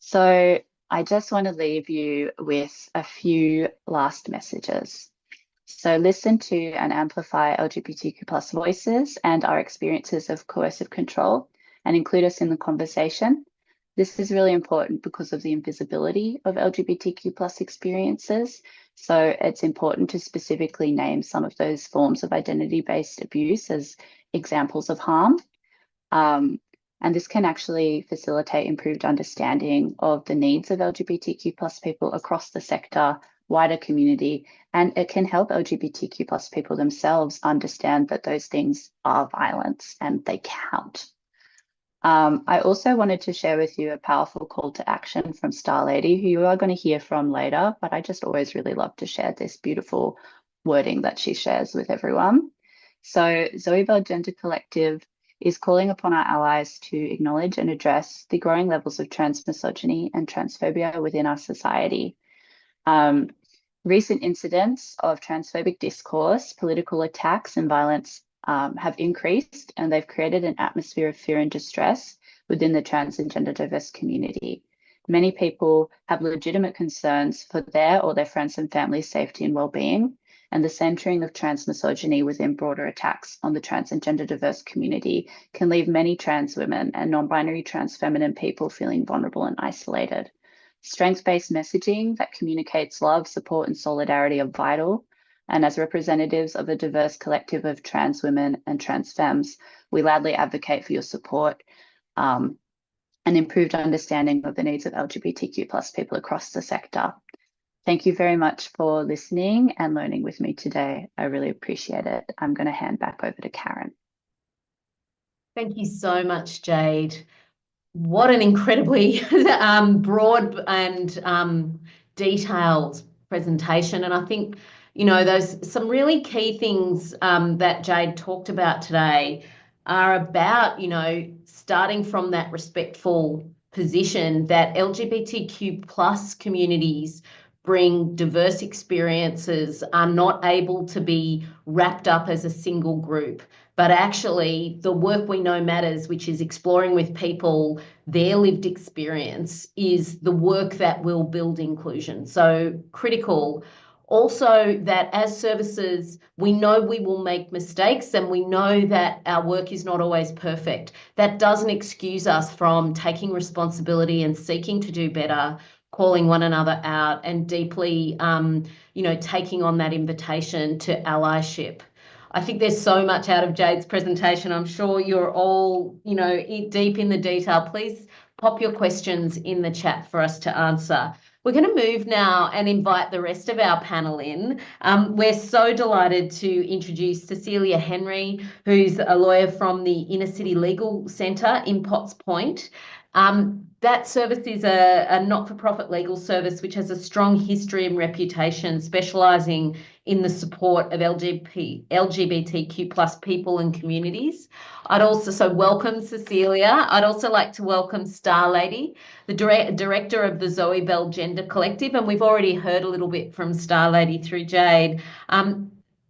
So I just want to leave you with a few last messages. So listen to and amplify LGBTQ+ voices and our experiences of coercive control and include us in the conversation. This is really important because of the invisibility of LGBTQ+ experiences. So it's important to specifically name some of those forms of identity-based abuse as examples of harm. And this can actually facilitate improved understanding of the needs of LGBTQ+ people across the sector, wider community, and it can help LGBTQ+ people themselves understand that those things are violence and they count. I also wanted to share with you a powerful call to action from Star Lady, who you are going to hear from later, but I just always really love to share this beautiful wording that she shares with everyone. So Zoe Bell Gender Collective is calling upon our allies to acknowledge and address the growing levels of trans misogyny and transphobia within our society. Recent incidents of transphobic discourse, political attacks and violence have increased, and they've created an atmosphere of fear and distress within the trans and gender diverse community. Many people have legitimate concerns for their or their friends and family's safety and well-being, and the centering of trans misogyny within broader attacks on the trans and gender diverse community can leave many trans women and non-binary trans feminine people feeling vulnerable and isolated. Strength-based messaging that communicates love, support, and solidarity are vital. And as representatives of a diverse collective of trans women and trans femmes, we loudly advocate for your support and improved understanding of the needs of LGBTQ+ people across the sector. Thank you very much for listening and learning with me today. I really appreciate it. I'm going to hand back over to Karen. Thank you so much, Jade. What an incredibly broad and detailed presentation. And I think, you know, those some really key things that Jade talked about today are about, you know, starting from that respectful position that LGBTQ plus communities bring diverse experiences, are not able to be wrapped up as a single group, but actually the work we know matters, which is exploring with people their lived experience, is the work that will build inclusion. So critical. Also, that as services, we know we will make mistakes and we know that our work is not always perfect. That doesn't excuse us from taking responsibility and seeking to do better, calling one another out, and deeply, you know, taking on that invitation to allyship. I think there's so much out of Jade's presentation. I'm sure you're all, you know, deep in the detail. Please pop your questions in the chat for us to answer. We're going to move now and invite the rest of our panel in. We're so delighted to introduce Cecilia Henry, who's a lawyer from the Inner City Legal Centre in Potts Point. That service is a not-for-profit legal service which has a strong history and reputation, specialising in the support of LGBTQ plus people and communities. I'd also welcome Cecilia. I'd also like to welcome Star Lady, the director of the Zoe Bell Gender Collective, and we've already heard a little bit from Star Lady through Jade.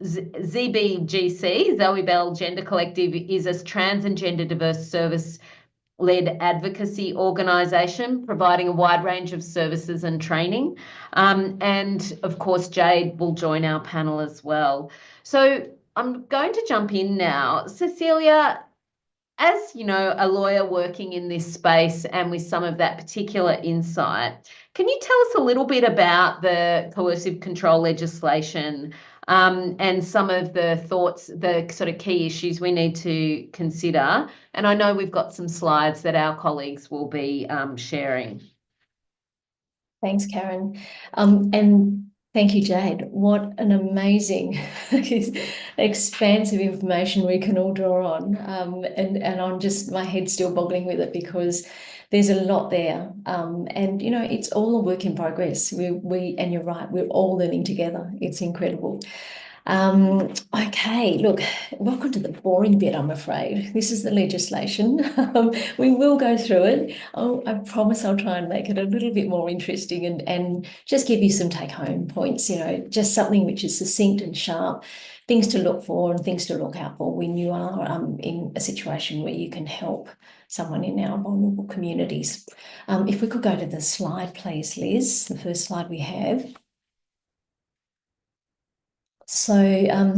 ZBGC, Zoe Bell Gender Collective, is a trans and gender diverse service-led advocacy organisation providing a wide range of services and training. And of course, Jade will join our panel as well. So I'm going to jump in now. Cecilia, as you know, a lawyer working in this space and with some of that particular insight, can you tell us a little bit about the coercive control legislation and some of the thoughts, the sort of key issues we need to consider? And I know we've got some slides that our colleagues will be sharing. Thanks, Karen. And thank you, Jade. What an amazing expansive information we can all draw on. And I'm just, my head's still boggling with it because there's a lot there. And, you know, it's all a work in progress. And you're right, we're all learning together. It's incredible. Okay, look, welcome to the boring bit, I'm afraid. This is the legislation. We will go through it. I promise I'll try and make it a little bit more interesting and just give you some take-home points, you know, just something which is succinct and sharp, things to look for and things to look out for when you are in a situation where you can help someone in our vulnerable communities. If we could go to the slide, please, Liz, the first slide we have. So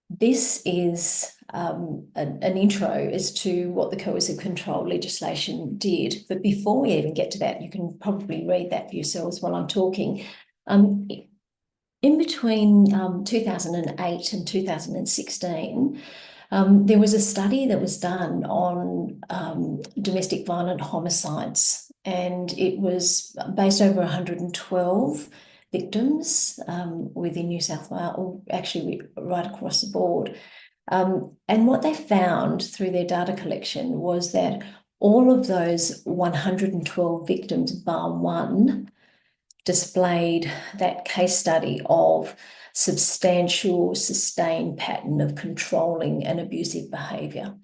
this is an intro as to what the coercive control legislation did. But before we even get to that, you can probably read that for yourselves while I'm talking. In between 2008 and 2016, there was a study that was done on domestic violent homicides, and it was based over 112 victims within New South Wales, or actually right across the board. And what they found through their data collection was that all of those 112 victims, bar one, displayed that case study of substantial, sustained pattern of controlling and abusive behaviour.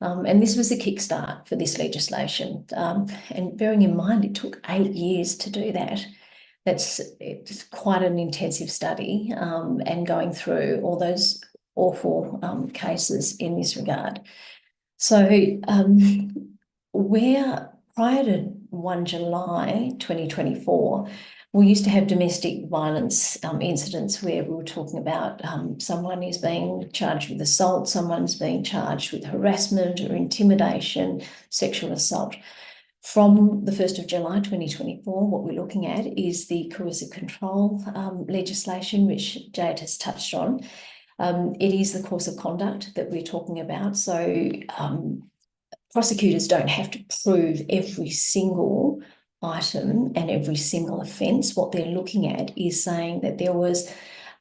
And this was a kickstart for this legislation. And bearing in mind, it took 8 years to do that. It's quite an intensive study and going through all those awful cases in this regard. So where prior to 1 July 2024, we used to have domestic violence incidents where we were talking about someone is being charged with assault, someone's being charged with harassment or intimidation, sexual assault. From the 1st of July 2024, what we're looking at is the coercive control legislation, which Jade has touched on. It is the course of conduct that we're talking about. So prosecutors don't have to prove every single item and every single offence. What they're looking at is saying that there was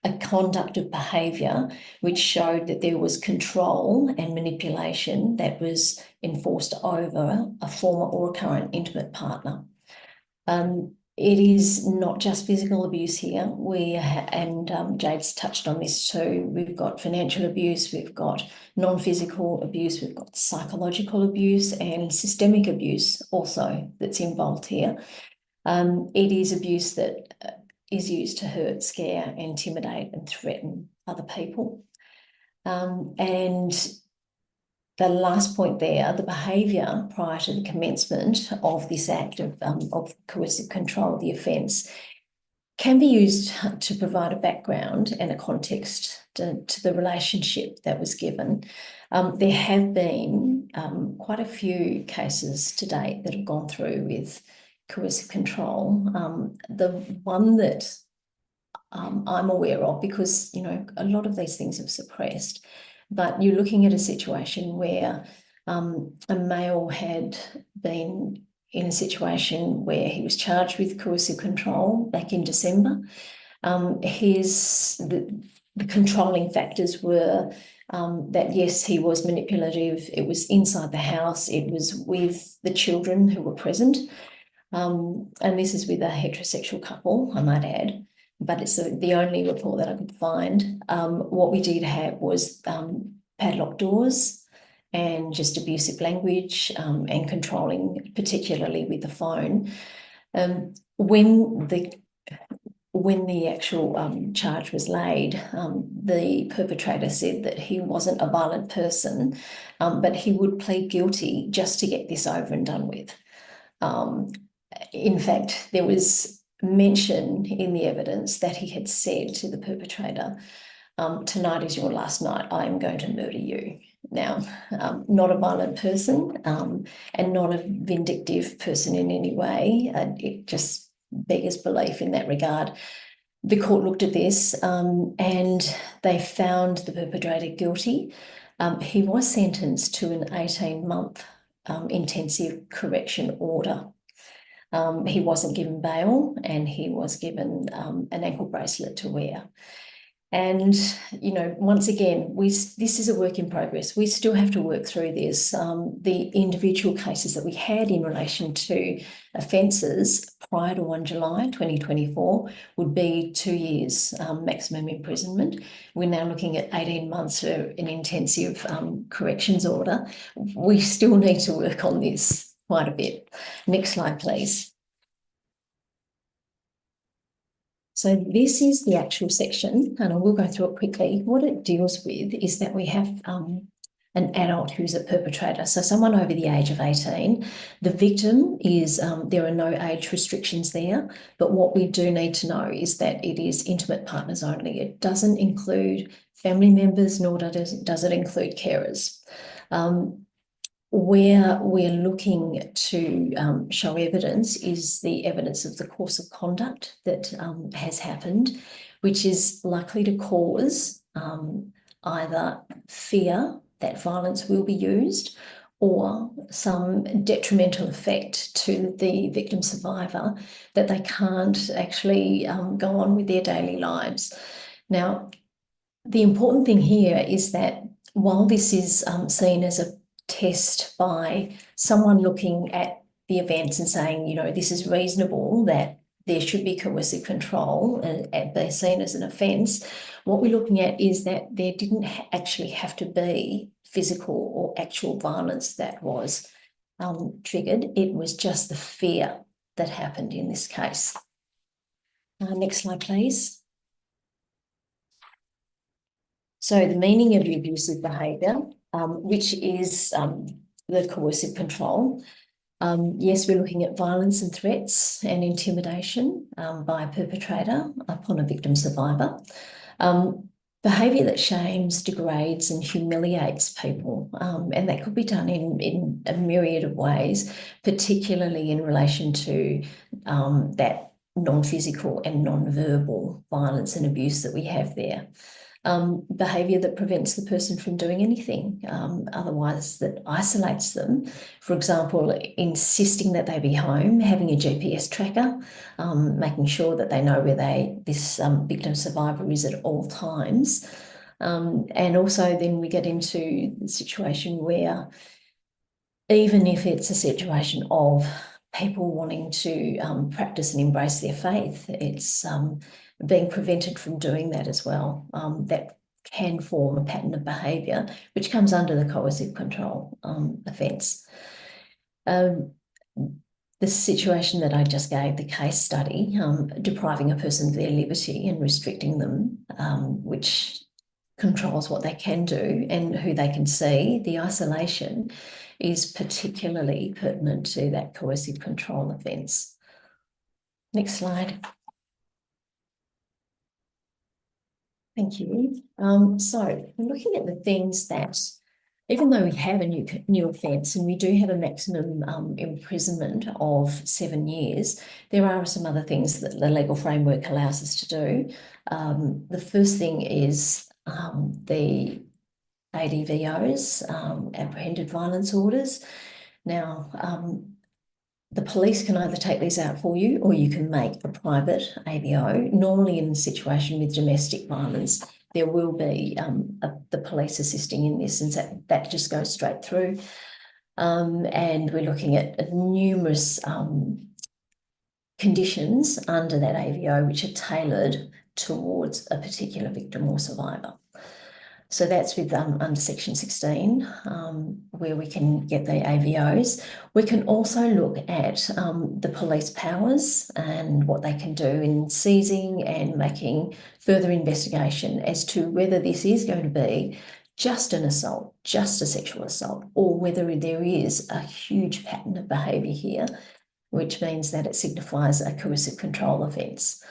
a conduct of behaviour which showed that there was control and manipulation that was enforced over a former or current intimate partner. It is not just physical abuse here. Jade's touched on this too. We've got financial abuse, we've got non-physical abuse, we've got psychological abuse and systemic abuse also that's involved here. It is abuse that is used to hurt, scare, intimidate and threaten other people. And the last point there, the behaviour prior to the commencement of this act of coercive control of the offence can be used to provide a background and a context to the relationship that was given. There have been quite a few cases to date that have gone through with coercive control. The one that I'm aware of, because, you know, a lot of these things have suppressed, but you're looking at a situation where a male had been in a situation where he was charged with coercive control back in December. The controlling factors were that, yes, he was manipulative. It was inside the house. It was with the children who were present. And this is with a heterosexual couple, I might add, but it's the only report that I could find. What we did have was padlocked doors and just abusive language and controlling, particularly with the phone. When the actual charge was laid, the perpetrator said that he wasn't a violent person, but he would plead guilty just to get this over and done with. In fact, there was mention in the evidence that he had said to the perpetrator, "Tonight is your last night, I am going to murder you." Now, not a violent person and not a vindictive person in any way. It just beggars belief in that regard. The court looked at this and they found the perpetrator guilty. He was sentenced to an 18-month intensive correction order. He wasn't given bail and he was given an ankle bracelet to wear. And, you know, once again, this is a work in progress. We still have to work through this. The individual cases that we had in relation to offences prior to 1 July 2024 would be 2 years maximum imprisonment. We're now looking at 18 months for an intensive corrections order. We still need to work on this quite a bit. Next slide, please. So this is the actual section, and I will go through it quickly. What it deals with is that we have an adult who's a perpetrator, so someone over the age of 18. The victim is, there are no age restrictions there, but what we do need to know is that it is intimate partners only. It doesn't include family members, nor does it include carers. Where we're looking to show evidence is the evidence of the course of conduct that has happened, which is likely to cause either fear that violence will be used or some detrimental effect to the victim survivor that they can't actually go on with their daily lives. Now, the important thing here is that while this is seen as a test by someone looking at the events and saying, you know, this is reasonable that there should be coercive control and they're seen as an offence, what we're looking at is that there didn't actually have to be physical or actual violence that was triggered. It was just the fear that happened in this case. Next slide, please. So the meaning of the abusive behaviour, which is the coercive control. Yes, we're looking at violence and threats and intimidation by a perpetrator upon a victim survivor. Behaviour that shames, degrades and humiliates people. And that could be done in a myriad of ways, particularly in relation to that non-physical and non-verbal violence and abuse that we have there. Behaviour that prevents the person from doing anything, otherwise that isolates them. For example, insisting that they be home, having a GPS tracker, making sure that they know where this victim survivor is at all times. And also then we get into the situation where even if it's a situation of people wanting to practice and embrace their faith, it's being prevented from doing that as well. That can form a pattern of behaviour which comes under the coercive control offence. The situation that I just gave, the case study, depriving a person of their liberty and restricting them, which controls what they can do and who they can see, the isolation is particularly pertinent to that coercive control offence. Next slide. Thank you. So we're looking at the things that, even though we have a new offence and we do have a maximum imprisonment of 7 years, there are some other things that the legal framework allows us to do. The first thing is the ADVOs, apprehended violence orders. Now, the police can either take these out for you or you can make a private AVO. Normally in a situation with domestic violence, there will be the police assisting in this, and that just goes straight through. And we're looking at numerous conditions under that AVO which are tailored towards a particular victim or survivor. So that's with under section 16, where we can get the AVOs. We can also look at the police powers and what they can do in seizing and making further investigation as to whether this is going to be just an assault, just a sexual assault, or whether there is a huge pattern of behaviour here, which means that it signifies a coercive control offence.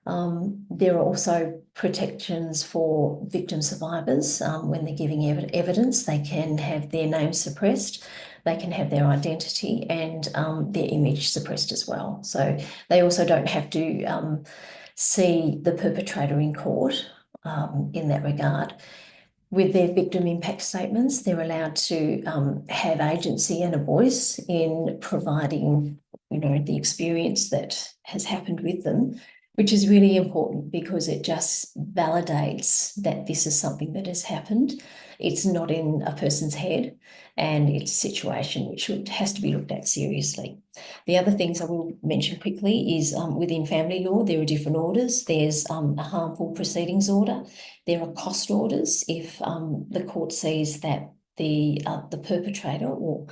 There are also protections for victim survivors. When they're giving evidence, they can have their name suppressed, they can have their identity and their image suppressed as well. So they also don't have to see the perpetrator in court in that regard. With their victim impact statements, they're allowed to have agency and a voice in providing, the experience that has happened with them, which is really important because it just validates that this is something that has happened. It's not in a person's head, and it's a situation which has to be looked at seriously. The other things I will mention quickly is within family law, there are different orders. There's a harmful proceedings order. There are cost orders if the court sees that the perpetrator, or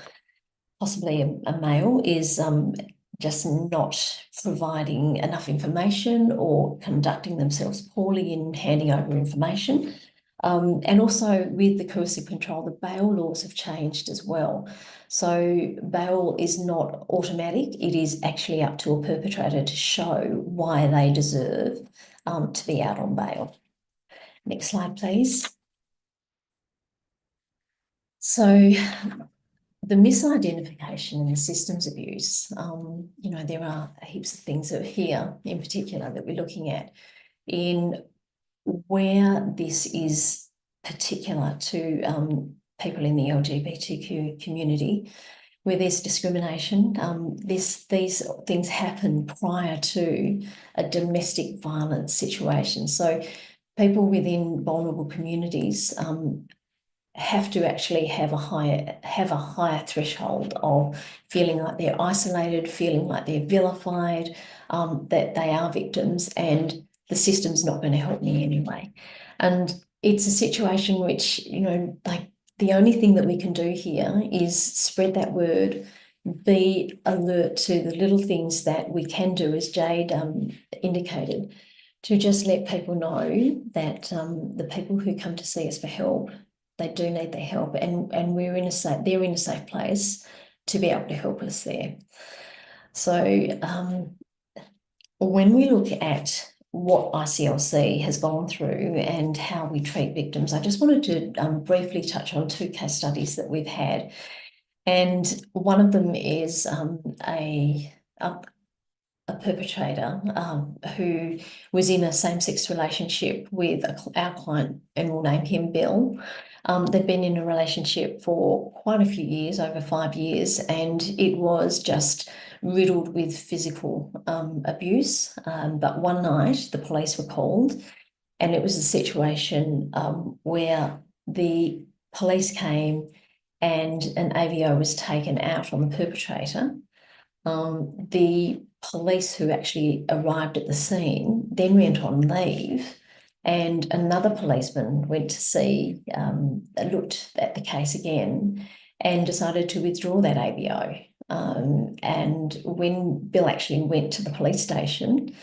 possibly a male, is just not providing enough information or conducting themselves poorly in handing over information. And also with the coercive control, the bail laws have changed as well. So bail is not automatic. It is actually up to a perpetrator to show why they deserve to be out on bail. Next slide, please. So the misidentification and the systems abuse, there are heaps of things here in particular that we're looking at in where this is particular to people in the LGBTQ community, where there's discrimination. These things happen prior to a domestic violence situation. So people within vulnerable communities have to actually have a higher threshold of feeling like they're isolated, feeling like they're vilified, that they are victims, and the system's not going to help me anyway. And it's a situation which, the only thing that we can do here is spread that word, be alert to the little things that we can do, as Jade indicated, to just let people know that the people who come to see us for help, they do need their help, and they're in a safe place to be able to help us there. So when we look at what ICLC has gone through and how we treat victims, I just wanted to briefly touch on 2 case studies that we've had. And one of them is a perpetrator who was in a same-sex relationship with our client, and we'll name him Bill. They'd been in a relationship for quite a few years, over 5 years, and it was just riddled with physical abuse. But one night the police were called, and it was a situation where the police came and an AVO was taken out on the perpetrator. The police who actually arrived at the scene then went on leave, and another policeman went to see, looked at the case again and decided to withdraw that AVO. And when Bill actually went to the police station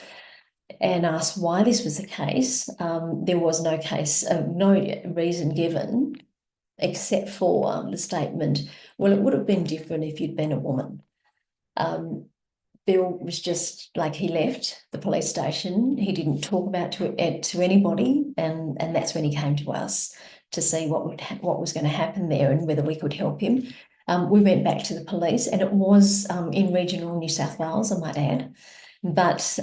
and asked why this was the case, there was no reason given except for the statement, well, it would have been different if you'd been a woman. Bill was just like, he left the police station. He didn't talk about it to anybody, and that's when he came to us to see what was going to happen there and whether we could help him. We went back to the police, and it was in regional New South Wales, I might add, but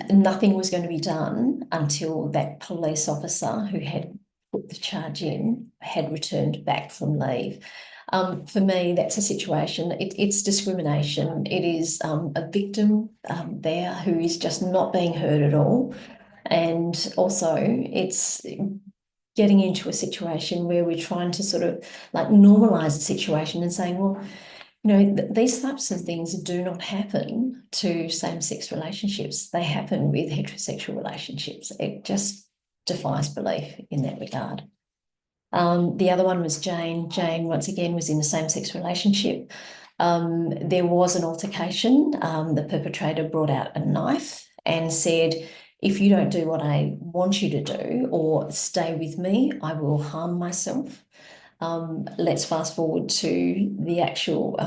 nothing was going to be done until that police officer who had put the charge in had returned back from leave. For me, that's a situation, it's discrimination. It is a victim there who is just not being heard at all. And also it's getting into a situation where we're trying to sort of like normalise the situation and saying, well, these types of things do not happen to same-sex relationships. They happen with heterosexual relationships. It just defies belief in that regard. The other one was Jane. Jane, once again, was in the same-sex relationship. There was an altercation. The perpetrator brought out a knife and said, if you don't do what I want you to do or stay with me, I will harm myself. Let's fast forward to the actual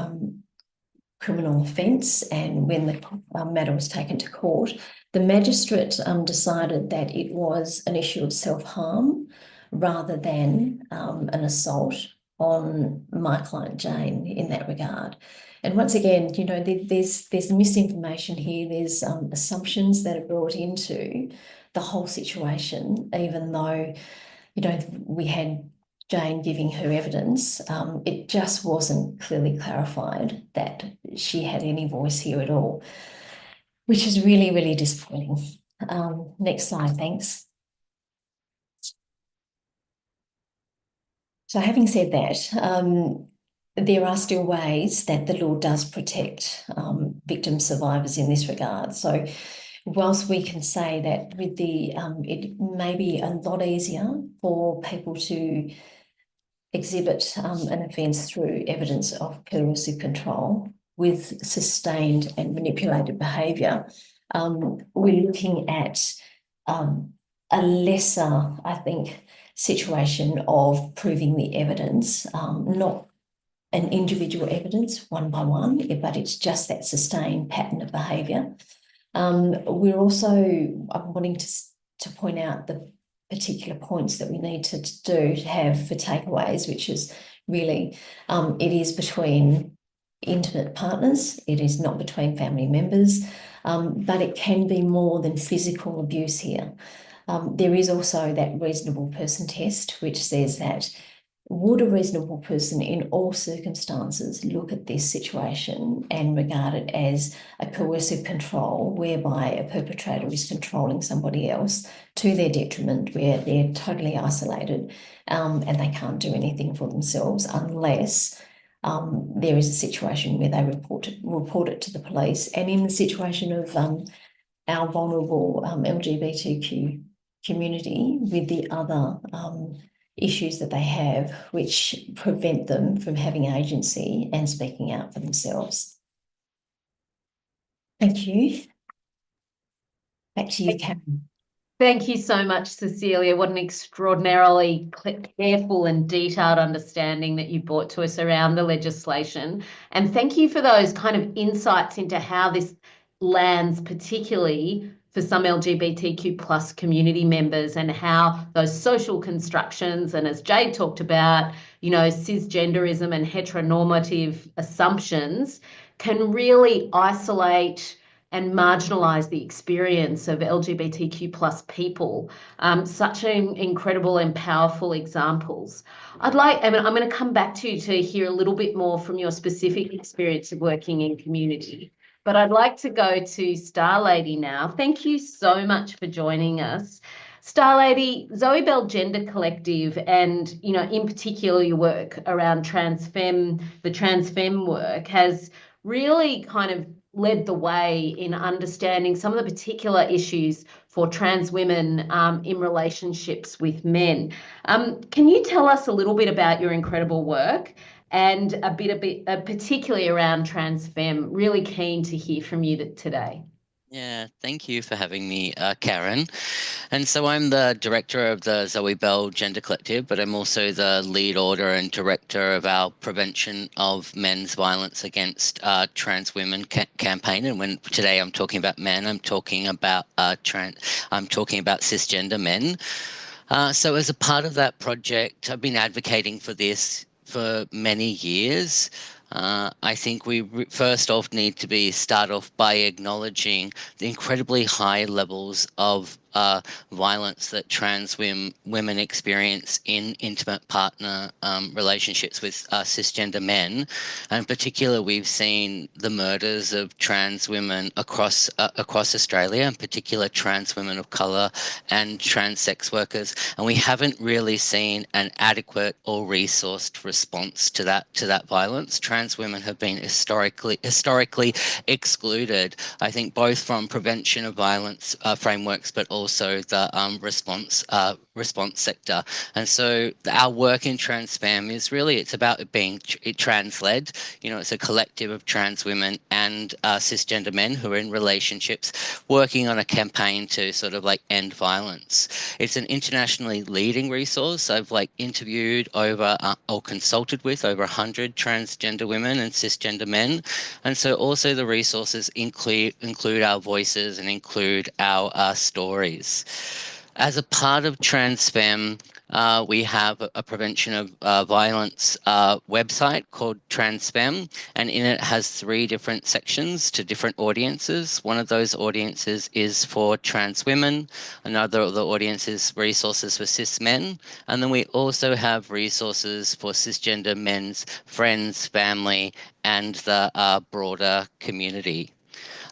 criminal offence, and when the matter was taken to court, the magistrate decided that it was an issue of self-harm rather than an assault on my client Jane in that regard. And once again, you know, there's misinformation here. There's assumptions that are brought into the whole situation, even though, you know, we had Jane giving her evidence. It just wasn't clearly clarified that she had any voice here at all, which is really, really disappointing. Next slide, thanks. So having said that, there are still ways that the law does protect victim survivors in this regard. So whilst we can say that with the, it may be a lot easier for people to exhibit an offence through evidence of coercive control with sustained and manipulated behaviour, we're looking at a lesser, I think, situation of proving the evidence, not an individual evidence one by one, but it's just that sustained pattern of behaviour. We're also wanting to point out the particular points that we need to have for takeaways, which is really, it is between intimate partners, it is not between family members, but it can be more than physical abuse here. There is also that reasonable person test, which says that would a reasonable person in all circumstances look at this situation and regard it as a coercive control whereby a perpetrator is controlling somebody else to their detriment, where they're totally isolated and they can't do anything for themselves unless there is a situation where they report it to the police. And in the situation of our vulnerable LGBTQ community with the other issues that they have, which prevent them from having agency and speaking out for themselves. Thank you. Back to you, Karen. Thank you so much, Cecilia. What an extraordinarily careful and detailed understanding that you brought to us around the legislation. And thank you for those kind of insights into how this lands, particularly for some LGBTQ plus community members, and how those social constructions, and as Jade talked about, you know, cisgenderism and heteronormative assumptions can really isolate and marginalise the experience of LGBTQ plus people. Such incredible and powerful examples. I'm going to come back to you to hear a little bit more from your specific experience of working in community. But I'd like to go to Star Lady now. Thank you so much for joining us. Star Lady, Zoe Bell Gender Collective, and, you know, in particular your work around the trans femme work has really kind of led the way in understanding some of the particular issues for trans women in relationships with men. Can you tell us a little bit about your incredible work and a bit particularly around trans femme? Really keen to hear from you today. Yeah, thank you for having me, Karen. And so I'm the director of the Zoe Bell Gender Collective, but I'm also the lead author and director of our Prevention of Men's Violence Against Trans Women campaign. And when today I'm talking about men, I'm talking about cisgender men. So as a part of that project, I've been advocating for this for many years. I think we first off need to start off by acknowledging the incredibly high levels of violence that trans women experience in intimate partner relationships with cisgender men. And in particular, we've seen the murders of trans women across Australia, in particular trans women of colour and trans sex workers. And we haven't really seen an adequate or resourced response to that violence. Trans women have been historically excluded, I think, both from prevention of violence frameworks, but also the response response sector. And so our work in TransFem is really, it's about it being trans-led. You know, it's a collective of trans women and cisgender men who are in relationships working on a campaign to sort of like end violence. It's an internationally leading resource. I've like interviewed over or consulted with over 100 transgender women and cisgender men. And so also the resources include our voices and include our stories. As a part of TransFem, we have a prevention of violence website called TransFem, and in it has 3 different sections to different audiences. One of those audiences is for trans women, another of the audiences resources for cis men, and then we also have resources for cisgender men's friends, family, and the broader community.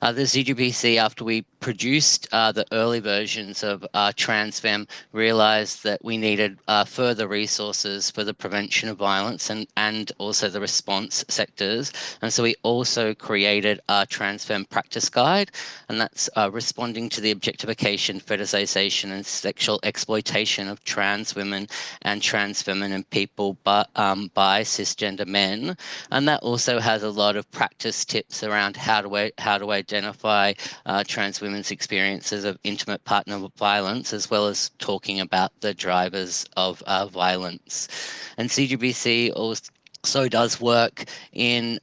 The ZGBC, after we produced the early versions of TransFem, realised that we needed further resources for the prevention of violence and also the response sectors. And so we also created a TransFem practice guide, and that's responding to the objectification, fetishization and sexual exploitation of trans women and trans feminine people by cisgender men. And that also has a lot of practice tips around how to identify trans women's experiences of intimate partner violence, as well as talking about the drivers of violence. And CGBC also does work in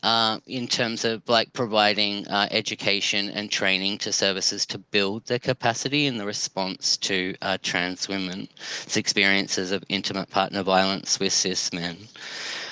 terms of like providing education and training to services to build their capacity in the response to trans women's experiences of intimate partner violence with cis men.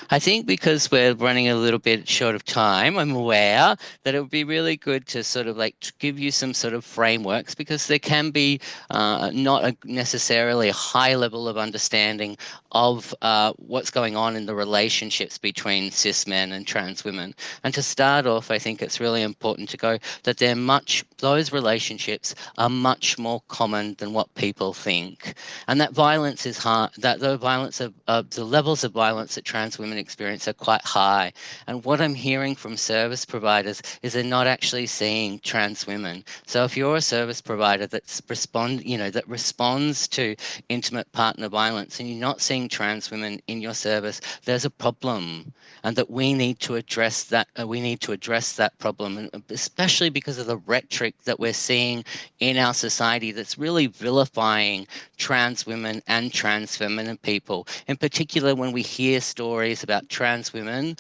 I think because we're running a little bit short of time, I'm aware that it would be really good to sort of like to give you some sort of frameworks, because there can be not necessarily a high level of understanding of what's going on in the relationships between cis men and trans women. And to start off, I think it's really important to go that those relationships are much more common than what people think. And that violence is hard, that the violence of the levels of violence that trans women experience are quite high. And what I'm hearing from service providers is they're not actually seeing trans women. So if you're a service provider that responds to intimate partner violence and you're not seeing trans women in your service, there's a problem, and that we need to address that. We need to address that problem, and especially because of the rhetoric that we're seeing in our society that's really vilifying trans women and trans feminine people. In particular, when we hear stories about trans women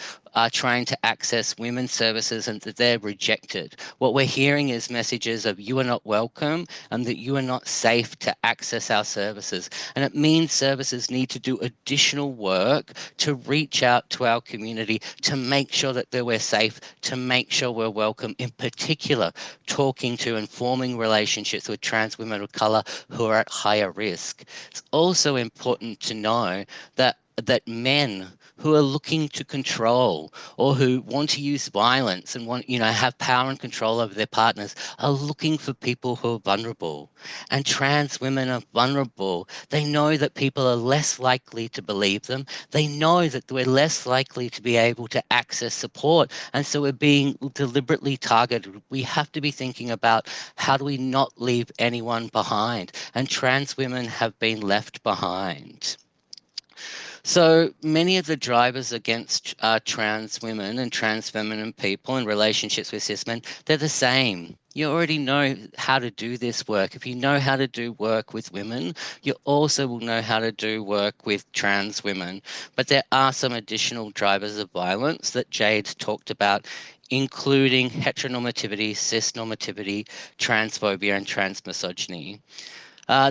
trying to access women's services and that they're rejected. What we're hearing is messages of you are not welcome and that you are not safe to access our services. And it means services need to do additional work to reach out to our community to make sure that we're safe, to make sure we're welcome, in particular, talking to and forming relationships with trans women of colour who are at higher risk. It's also important to know that men who are looking to control or who want to use violence and have power and control over their partners are looking for people who are vulnerable. And trans women are vulnerable. They know that people are less likely to believe them. They know that we're less likely to be able to access support. And so we're being deliberately targeted. We have to be thinking about how do we not leave anyone behind? And trans women have been left behind. So many of the drivers against trans women and trans feminine people in relationships with cis men, they're the same. You already know how to do this work. If you know how to do work with women, you also will know how to do work with trans women. But there are some additional drivers of violence that Jade talked about, including heteronormativity, cisnormativity, transphobia, and transmisogyny.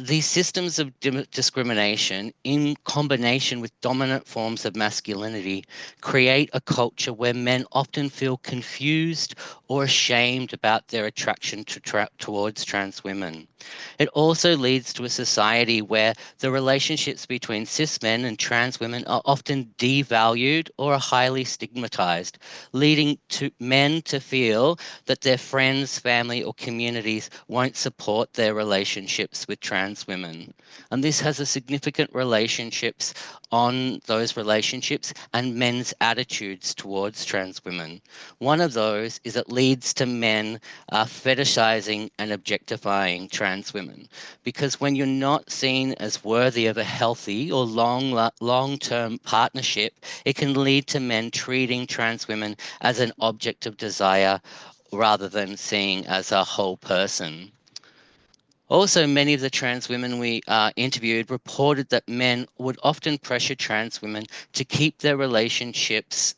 These systems of discrimination, in combination with dominant forms of masculinity, create a culture where men often feel confused or ashamed about their attraction towards trans women. It also leads to a society where the relationships between cis men and trans women are often devalued or are highly stigmatized, leading to men to feel that their friends, family, or communities won't support their relationships with trans women. And this has a significant relationships on those relationships and men's attitudes towards trans women. One of those is it leads to men fetishizing and objectifying trans women, because when you're not seen as worthy of a healthy or long-term partnership, it can lead to men treating trans women as an object of desire rather than seeing as a whole person. Also, many of the trans women we interviewed reported that men would often pressure trans women to keep their relationships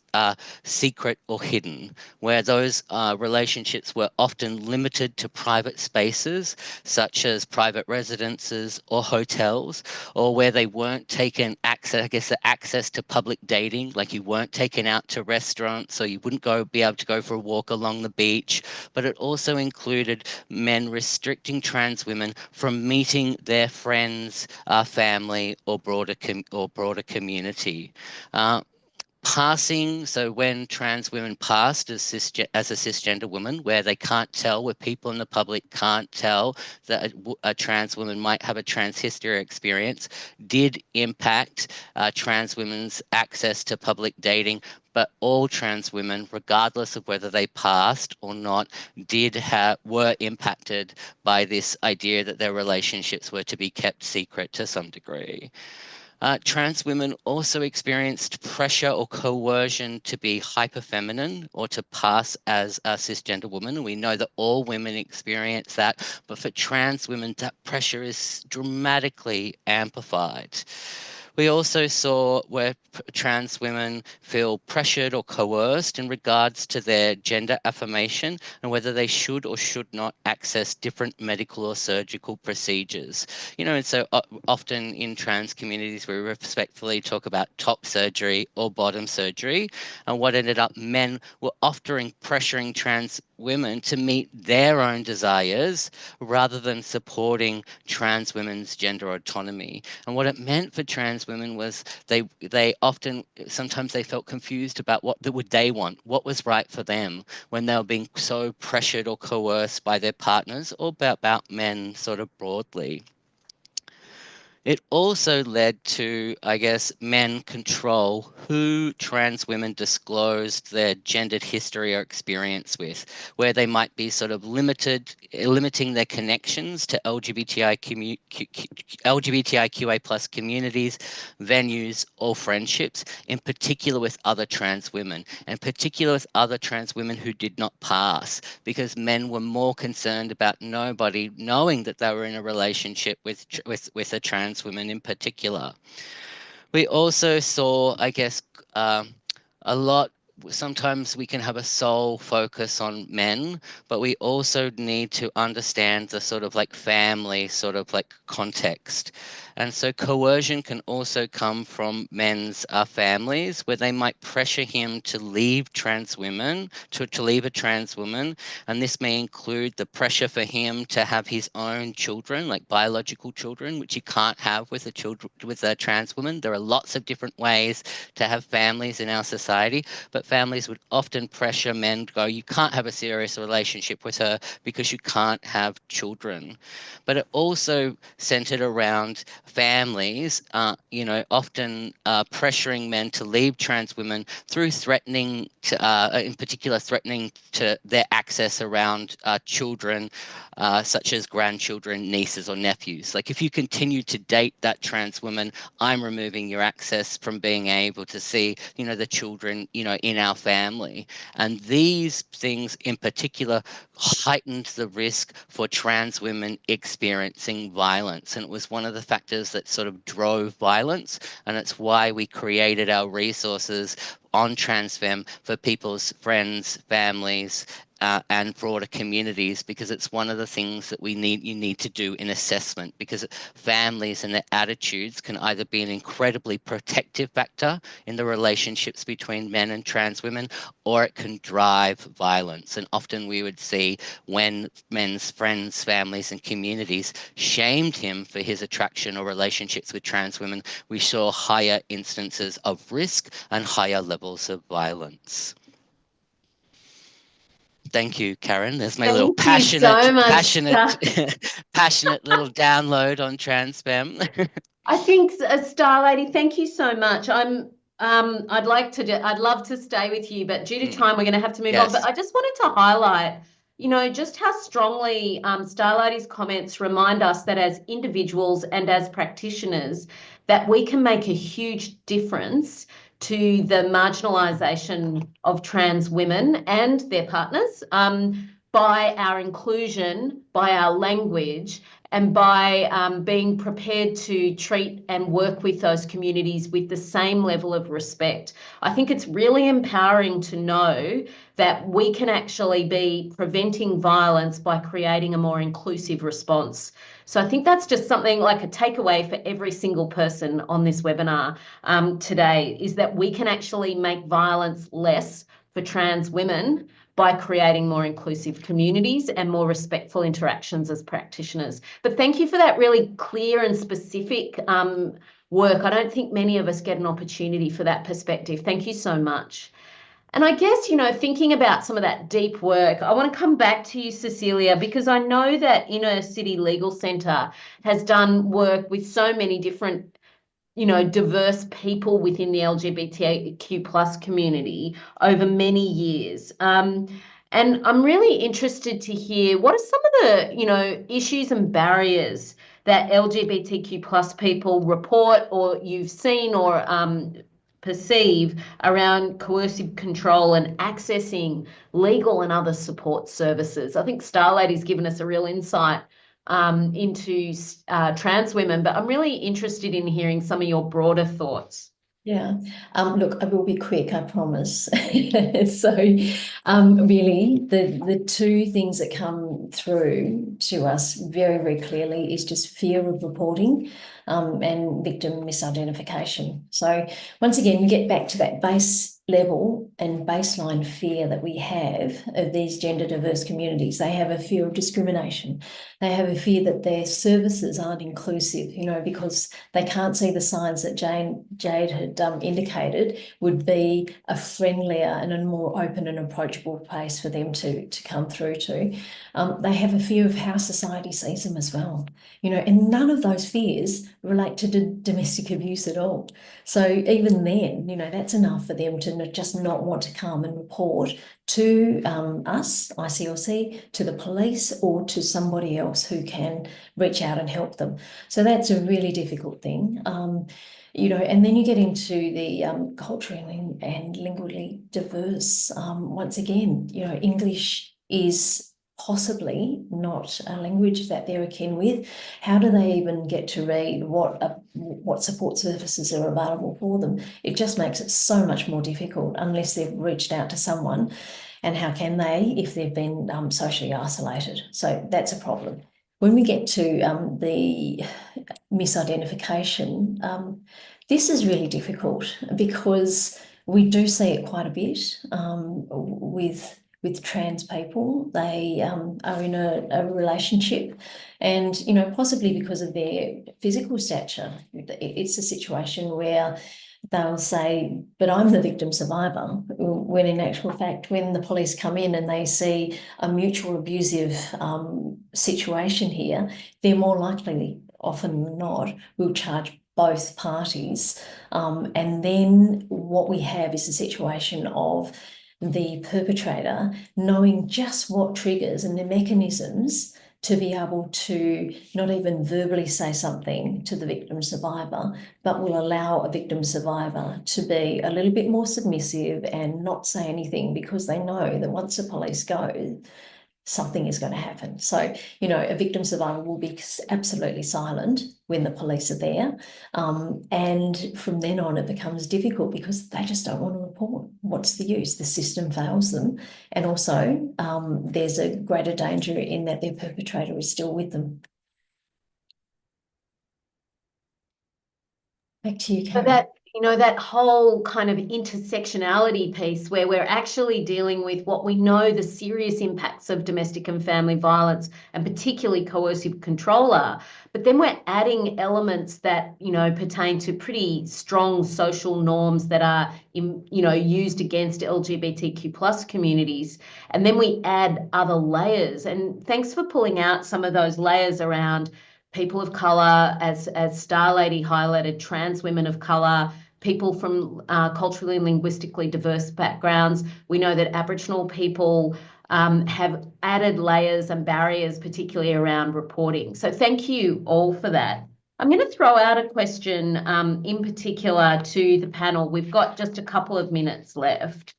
secret or hidden, where those relationships were often limited to private spaces, such as private residences or hotels, or where they weren't taken access to public dating, like you weren't taken out to restaurants, or you wouldn't be able to go for a walk along the beach. But it also included men restricting trans women from meeting their friends, family, or broader community. Passing, so when trans women passed as a cisgender woman, where they can't tell, where people in the public can't tell that a trans woman might have a trans history experience, did impact trans women's access to public dating. But all trans women, regardless of whether they passed or not, were impacted by this idea that their relationships were to be kept secret to some degree. Trans women also experienced pressure or coercion to be hyperfeminine or to pass as a cisgender woman. And we know that all women experience that, but for trans women, that pressure is dramatically amplified. We also saw where trans women feel pressured or coerced in regards to their gender affirmation and whether they should or should not access different medical or surgical procedures. And so often in trans communities, we respectfully talk about top surgery or bottom surgery. And what ended up, men were often pressuring trans women to meet their own desires rather than supporting trans women's gender autonomy. And what it meant for trans women was sometimes they felt confused about what would they want, what was right for them, when they were being so pressured or coerced by their partners or about men sort of broadly. It also led to, men control who trans women disclosed their gendered history or experience with, where they might be sort of limiting their connections to LGBTIQA plus communities, venues, or friendships, in particular with other trans women, and particular with other trans women who did not pass, because men were more concerned about nobody knowing that they were in a relationship with a trans women in particular. We also saw, a lot. Sometimes we can have a sole focus on men, but we also need to understand the sort of family context. And so coercion can also come from men's families, where they might pressure him to leave trans women, to leave a trans woman. And this may include the pressure for him to have his own children, like biological children, which you can't have with a trans woman. There are lots of different ways to have families in our society, but families would often pressure men to go, you can't have a serious relationship with her because you can't have children. But it also centered around families, often pressuring men to leave trans women through threatening to their access around children, such as grandchildren, nieces, or nephews. Like, if you continue to date that trans woman, I'm removing your access from being able to see, the children, in our family. And these things in particular heightened the risk for trans women experiencing violence. And it was one of the factors that sort of drove violence. And it's why we created our resources on TransFem for people's friends, families, and broader communities, because it's one of the things that you need to do in assessment, because families and their attitudes can either be an incredibly protective factor in the relationships between men and trans women, or it can drive violence. And often we would see when men's friends, families, and communities shamed him for his attraction or relationships with trans women, we saw higher instances of risk and higher levels of violence. Thank you, Karen. There's my Thank little you so much. passionate little download on trans femme. I think, Star Lady, thank you so much. I'd love to stay with you, but due to time, we're going to have to move on. But Yes. I just wanted to highlight, just how strongly Star Lady's comments remind us that as individuals and as practitioners, that we can make a huge difference to the marginalisation of trans women and their partners by our inclusion, by our language, and by being prepared to treat and work with those communities with the same level of respect. I think it's really empowering to know that we can actually be preventing violence by creating a more inclusive response. So I think that's just something like a takeaway for every single person on this webinar today, is that we can actually make violence less for trans women by creating more inclusive communities and more respectful interactions as practitioners. But thank you for that really clear and specific work. I don't think many of us get an opportunity for that perspective. Thank you so much. And I guess, thinking about some of that deep work, I want to come back to you, Cecilia, because I know that Inner City Legal Centre has done work with so many different diverse people within the LGBTQ plus community over many years. And I'm really interested to hear, what are some of the, issues and barriers that LGBTQ plus people report or you've seen or perceive around coercive control and accessing legal and other support services? I think Star Lady's given us a real insight into trans women, but I'm really interested in hearing some of your broader thoughts. Yeah. Look, I will be quick, I promise. So really the two things that come through to us very, very clearly is just fear of reporting and victim misidentification. So once again, we get back to that base level and baseline fear that we have of these gender diverse communities. They have a fear of discrimination. They have a fear that their services aren't inclusive, because they can't see the signs that Jade had indicated would be a friendlier and a more open and approachable place for them to come through to. They have a fear of how society sees them as well, and none of those fears relate to domestic abuse at all. So even then, that's enough for them to just not want to come and report to us, ICLC, to the police, or to somebody else who can reach out and help them. So that's a really difficult thing. And then you get into the culturally and lingually diverse. Once again, English is possibly not a language that they're akin with. How do they even get to read what support services are available for them? It just makes it so much more difficult unless they've reached out to someone. And how can they if they've been socially isolated? So that's a problem. When we get to the misidentification, this is really difficult because we do see it quite a bit with trans people. They are in a relationship and, possibly because of their physical stature, it's a situation where they'll say, but I'm the victim survivor, when in actual fact, when the police come in and they see a mutual abusive situation here, they're more likely, often than not, will charge both parties. And then what we have is a situation of the perpetrator knowing just what triggers and the mechanisms to be able to not even verbally say something to the victim survivor, but will allow a victim survivor to be a little bit more submissive and not say anything because they know that once the police go, something is going to happen. So, a victim survivor will be absolutely silent when the police are there. And from then on, it becomes difficult because they just don't want to report. What's the use? The system fails them. And also, there's a greater danger in that their perpetrator is still with them. Back to you, Karen. But you know, that whole kind of intersectionality piece where we're actually dealing with what we know the serious impacts of domestic and family violence, and particularly coercive control are. But then we're adding elements that, you know, pertain to pretty strong social norms that are, you know, used against LGBTQ plus communities. And then we add other layers. And thanks for pulling out some of those layers around people of colour, as Star Lady highlighted, trans women of colour, people from culturally and linguistically diverse backgrounds. We know that Aboriginal people have added layers and barriers, particularly around reporting. So thank you all for that. I'm going to throw out a question in particular to the panel. We've got just a couple of minutes left.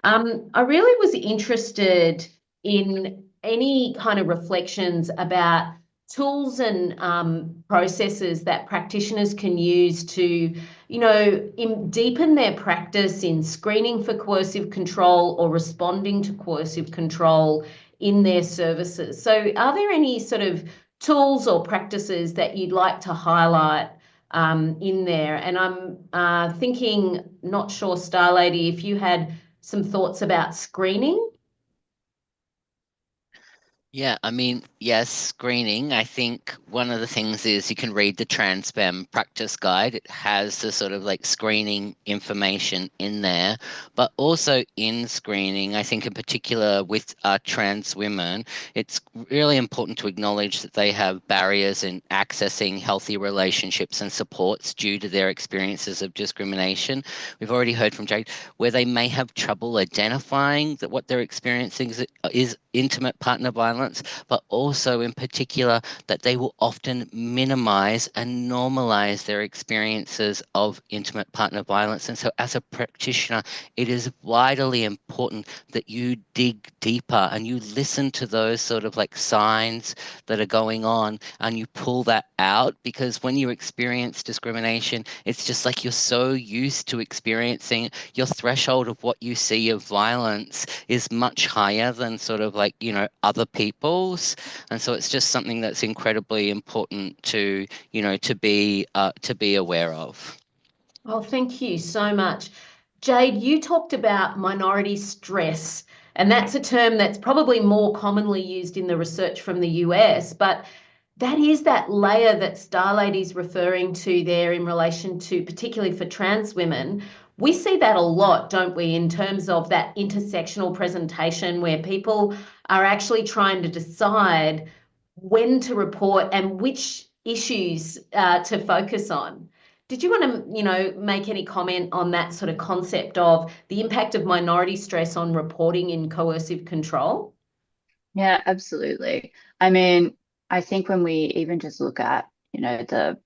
I really was interested in any kind of reflections about tools and processes that practitioners can use to, you know, deepen their practice in screening for coercive control or responding to coercive control in their services. So are there any sort of tools or practices that you'd like to highlight in there? And I'm thinking, not sure, Star Lady, if you had some thoughts about screening. Yeah, I mean, yes, screening. I think one of the things is you can read the TransFem practice guide. It has the sort of like screening information in there. But also in screening, I think in particular with trans women, it's really important to acknowledge that they have barriers in accessing healthy relationships and supports due to their experiences of discrimination. We've already heard from Jade where they may have trouble identifying that what they're experiencing is intimate partner violence, but also in particular that they will often minimize and normalize their experiences of intimate partner violence. And so as a practitioner, it is vitally important that you dig deeper and you listen to those sort of like signs that are going on and you pull that out, because when you experience discrimination, it's just like you're so used to experiencing, your threshold of what you see of violence is much higher than sort of like, you know, other people's. And so it's just something that's incredibly important to, you know, to be aware of. Oh, thank you so much. Jade, you talked about minority stress, and that's a term that's probably more commonly used in the research from the US, but that is that layer that Star Lady's referring to there in relation to, particularly for trans women. We see that a lot, don't we, in terms of that intersectional presentation where people are actually trying to decide when to report and which issues to focus on. Did you want to, you know, make any comment on that sort of concept of the impact of minority stress on reporting in coercive control? Yeah, absolutely. I mean, I think when we even just look at, you know,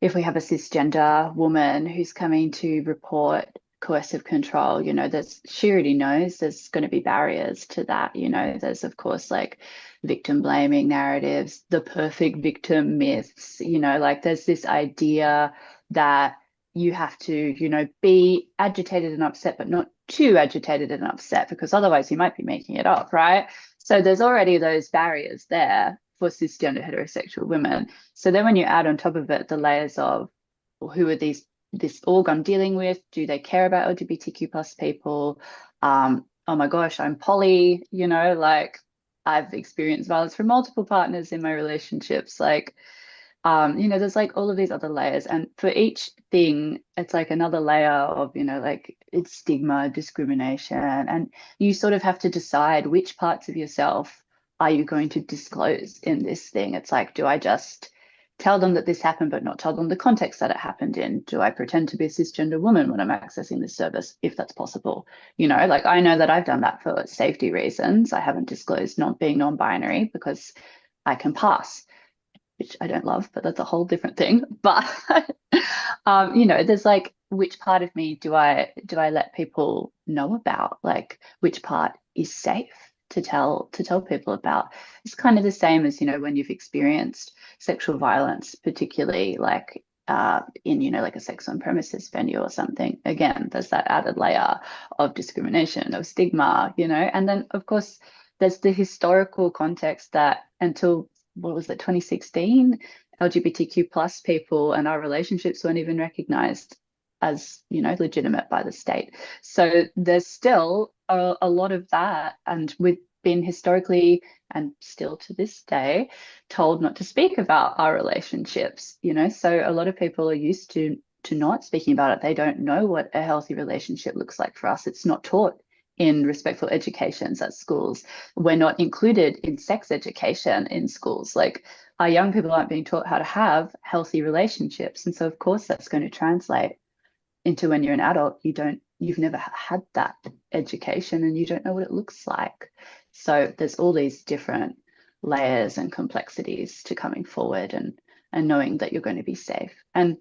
if we have a cisgender woman who's coming to report coercive control, you know, she already knows there's going to be barriers to that. You know, there's of course like victim blaming narratives, the perfect victim myths, you know, like there's this idea that you have to, you know, be agitated and upset, but not too agitated and upset, because otherwise you might be making it up, right? So there's already those barriers there for cisgender heterosexual women. So then when you add on top of it the layers of, well, who are this org I'm dealing with? Do they care about LGBTQ plus people? Oh my gosh, I'm poly, you know, like I've experienced violence from multiple partners in my relationships. Like, you know, there's like all of these other layers. And for each thing, it's like another layer of, you know, like it's stigma, discrimination. And you sort of have to decide which parts of yourself are you going to disclose in this thing. It's like, do I just tell them that this happened, but not tell them the context that it happened in? Do I pretend to be a cisgender woman when I'm accessing this service, if that's possible? You know, like I know that I've done that for safety reasons. I haven't disclosed not being non-binary because I can pass, which I don't love, but that's a whole different thing. But you know, there's like, which part of me do I let people know about? Like, which part is safe to tell people about? It's kind of the same as, you know, when you've experienced sexual violence, particularly like in, you know, like a sex on premises venue or something. Again, there's that added layer of discrimination, of stigma, you know. And then of course there's the historical context that until, what was it, 2016, LGBTQ plus people and our relationships weren't even recognized as, you know, legitimate by the state. So there's still a lot of that, and we've been historically and still to this day told not to speak about our relationships, you know. So a lot of people are used to not speaking about it. They don't know what a healthy relationship looks like for us. It's not taught in respectful educations at schools. We're not included in sex education in schools. Like, our young people aren't being taught how to have healthy relationships. And so of course that's going to translate into when you're an adult, you've never had that education and you don't know what it looks like. So there's all these different layers and complexities to coming forward and knowing that you're going to be safe. And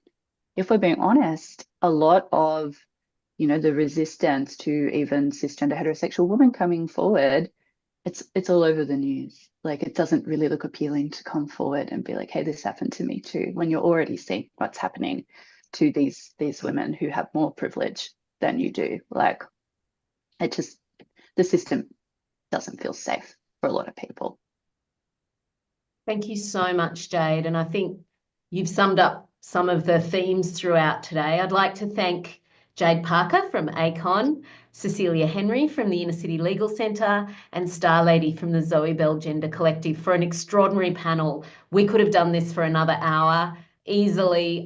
if we're being honest, a lot of, you know, the resistance to even cisgender heterosexual women coming forward, it's all over the news. Like, it doesn't really look appealing to come forward and be like, hey, this happened to me too, when you're already seeing what's happening to these women who have more privilege than you do. Like, the system doesn't feel safe for a lot of people. Thank you so much, Jade. And I think you've summed up some of the themes throughout today. I'd like to thank Jade Parker from ACON, Cecilia Henry from the Inner City Legal Centre, and Star Lady from the Zoe Bell Gender Collective for an extraordinary panel. We could have done this for another hour easily.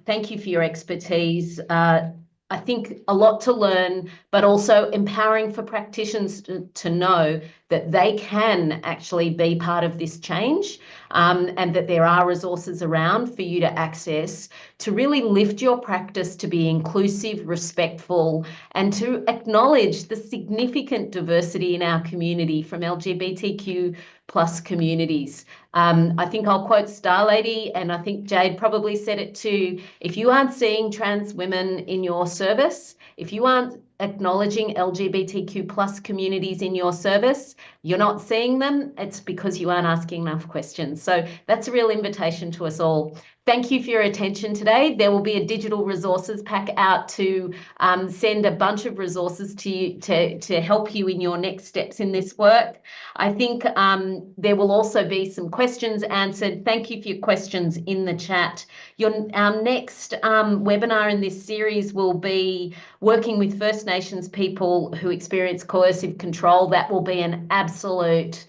Thank you for your expertise. I think a lot to learn, but also empowering for practitioners to know that they can actually be part of this change, and that there are resources around for you to access to really lift your practice to be inclusive, respectful, and to acknowledge the significant diversity in our community from LGBTQ plus communities. I think I'll quote Star Lady, and I think Jade probably said it too. If you aren't seeing trans women in your service, if you aren't acknowledging LGBTQ plus communities in your service, you're not seeing them, it's because you aren't asking enough questions. So that's a real invitation to us all. Thank you for your attention today. There will be a digital resources pack out to send a bunch of resources to you to help you in your next steps in this work. I think there will also be some questions answered. Thank you for your questions in the chat. Our next webinar in this series will be working with First Nations people who experience coercive control. That will be an absolute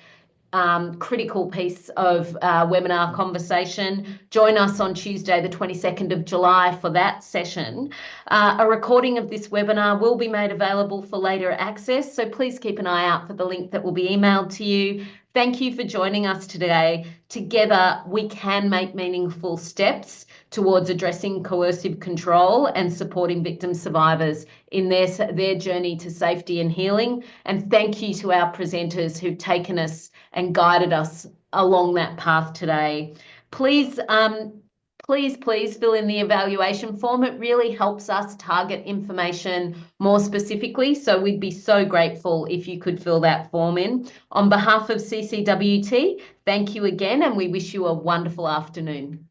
critical piece of webinar conversation. Join us on Tuesday, the 22nd of July for that session. A recording of this webinar will be made available for later access, so please keep an eye out for the link that will be emailed to you. Thank you for joining us today. Together, we can make meaningful steps towards addressing coercive control and supporting victim survivors in their journey to safety and healing. And thank you to our presenters who've taken us and guided us along that path today. Please fill in the evaluation form. It really helps us target information more specifically. So we'd be so grateful if you could fill that form in. On behalf of CCWT, thank you again, and we wish you a wonderful afternoon.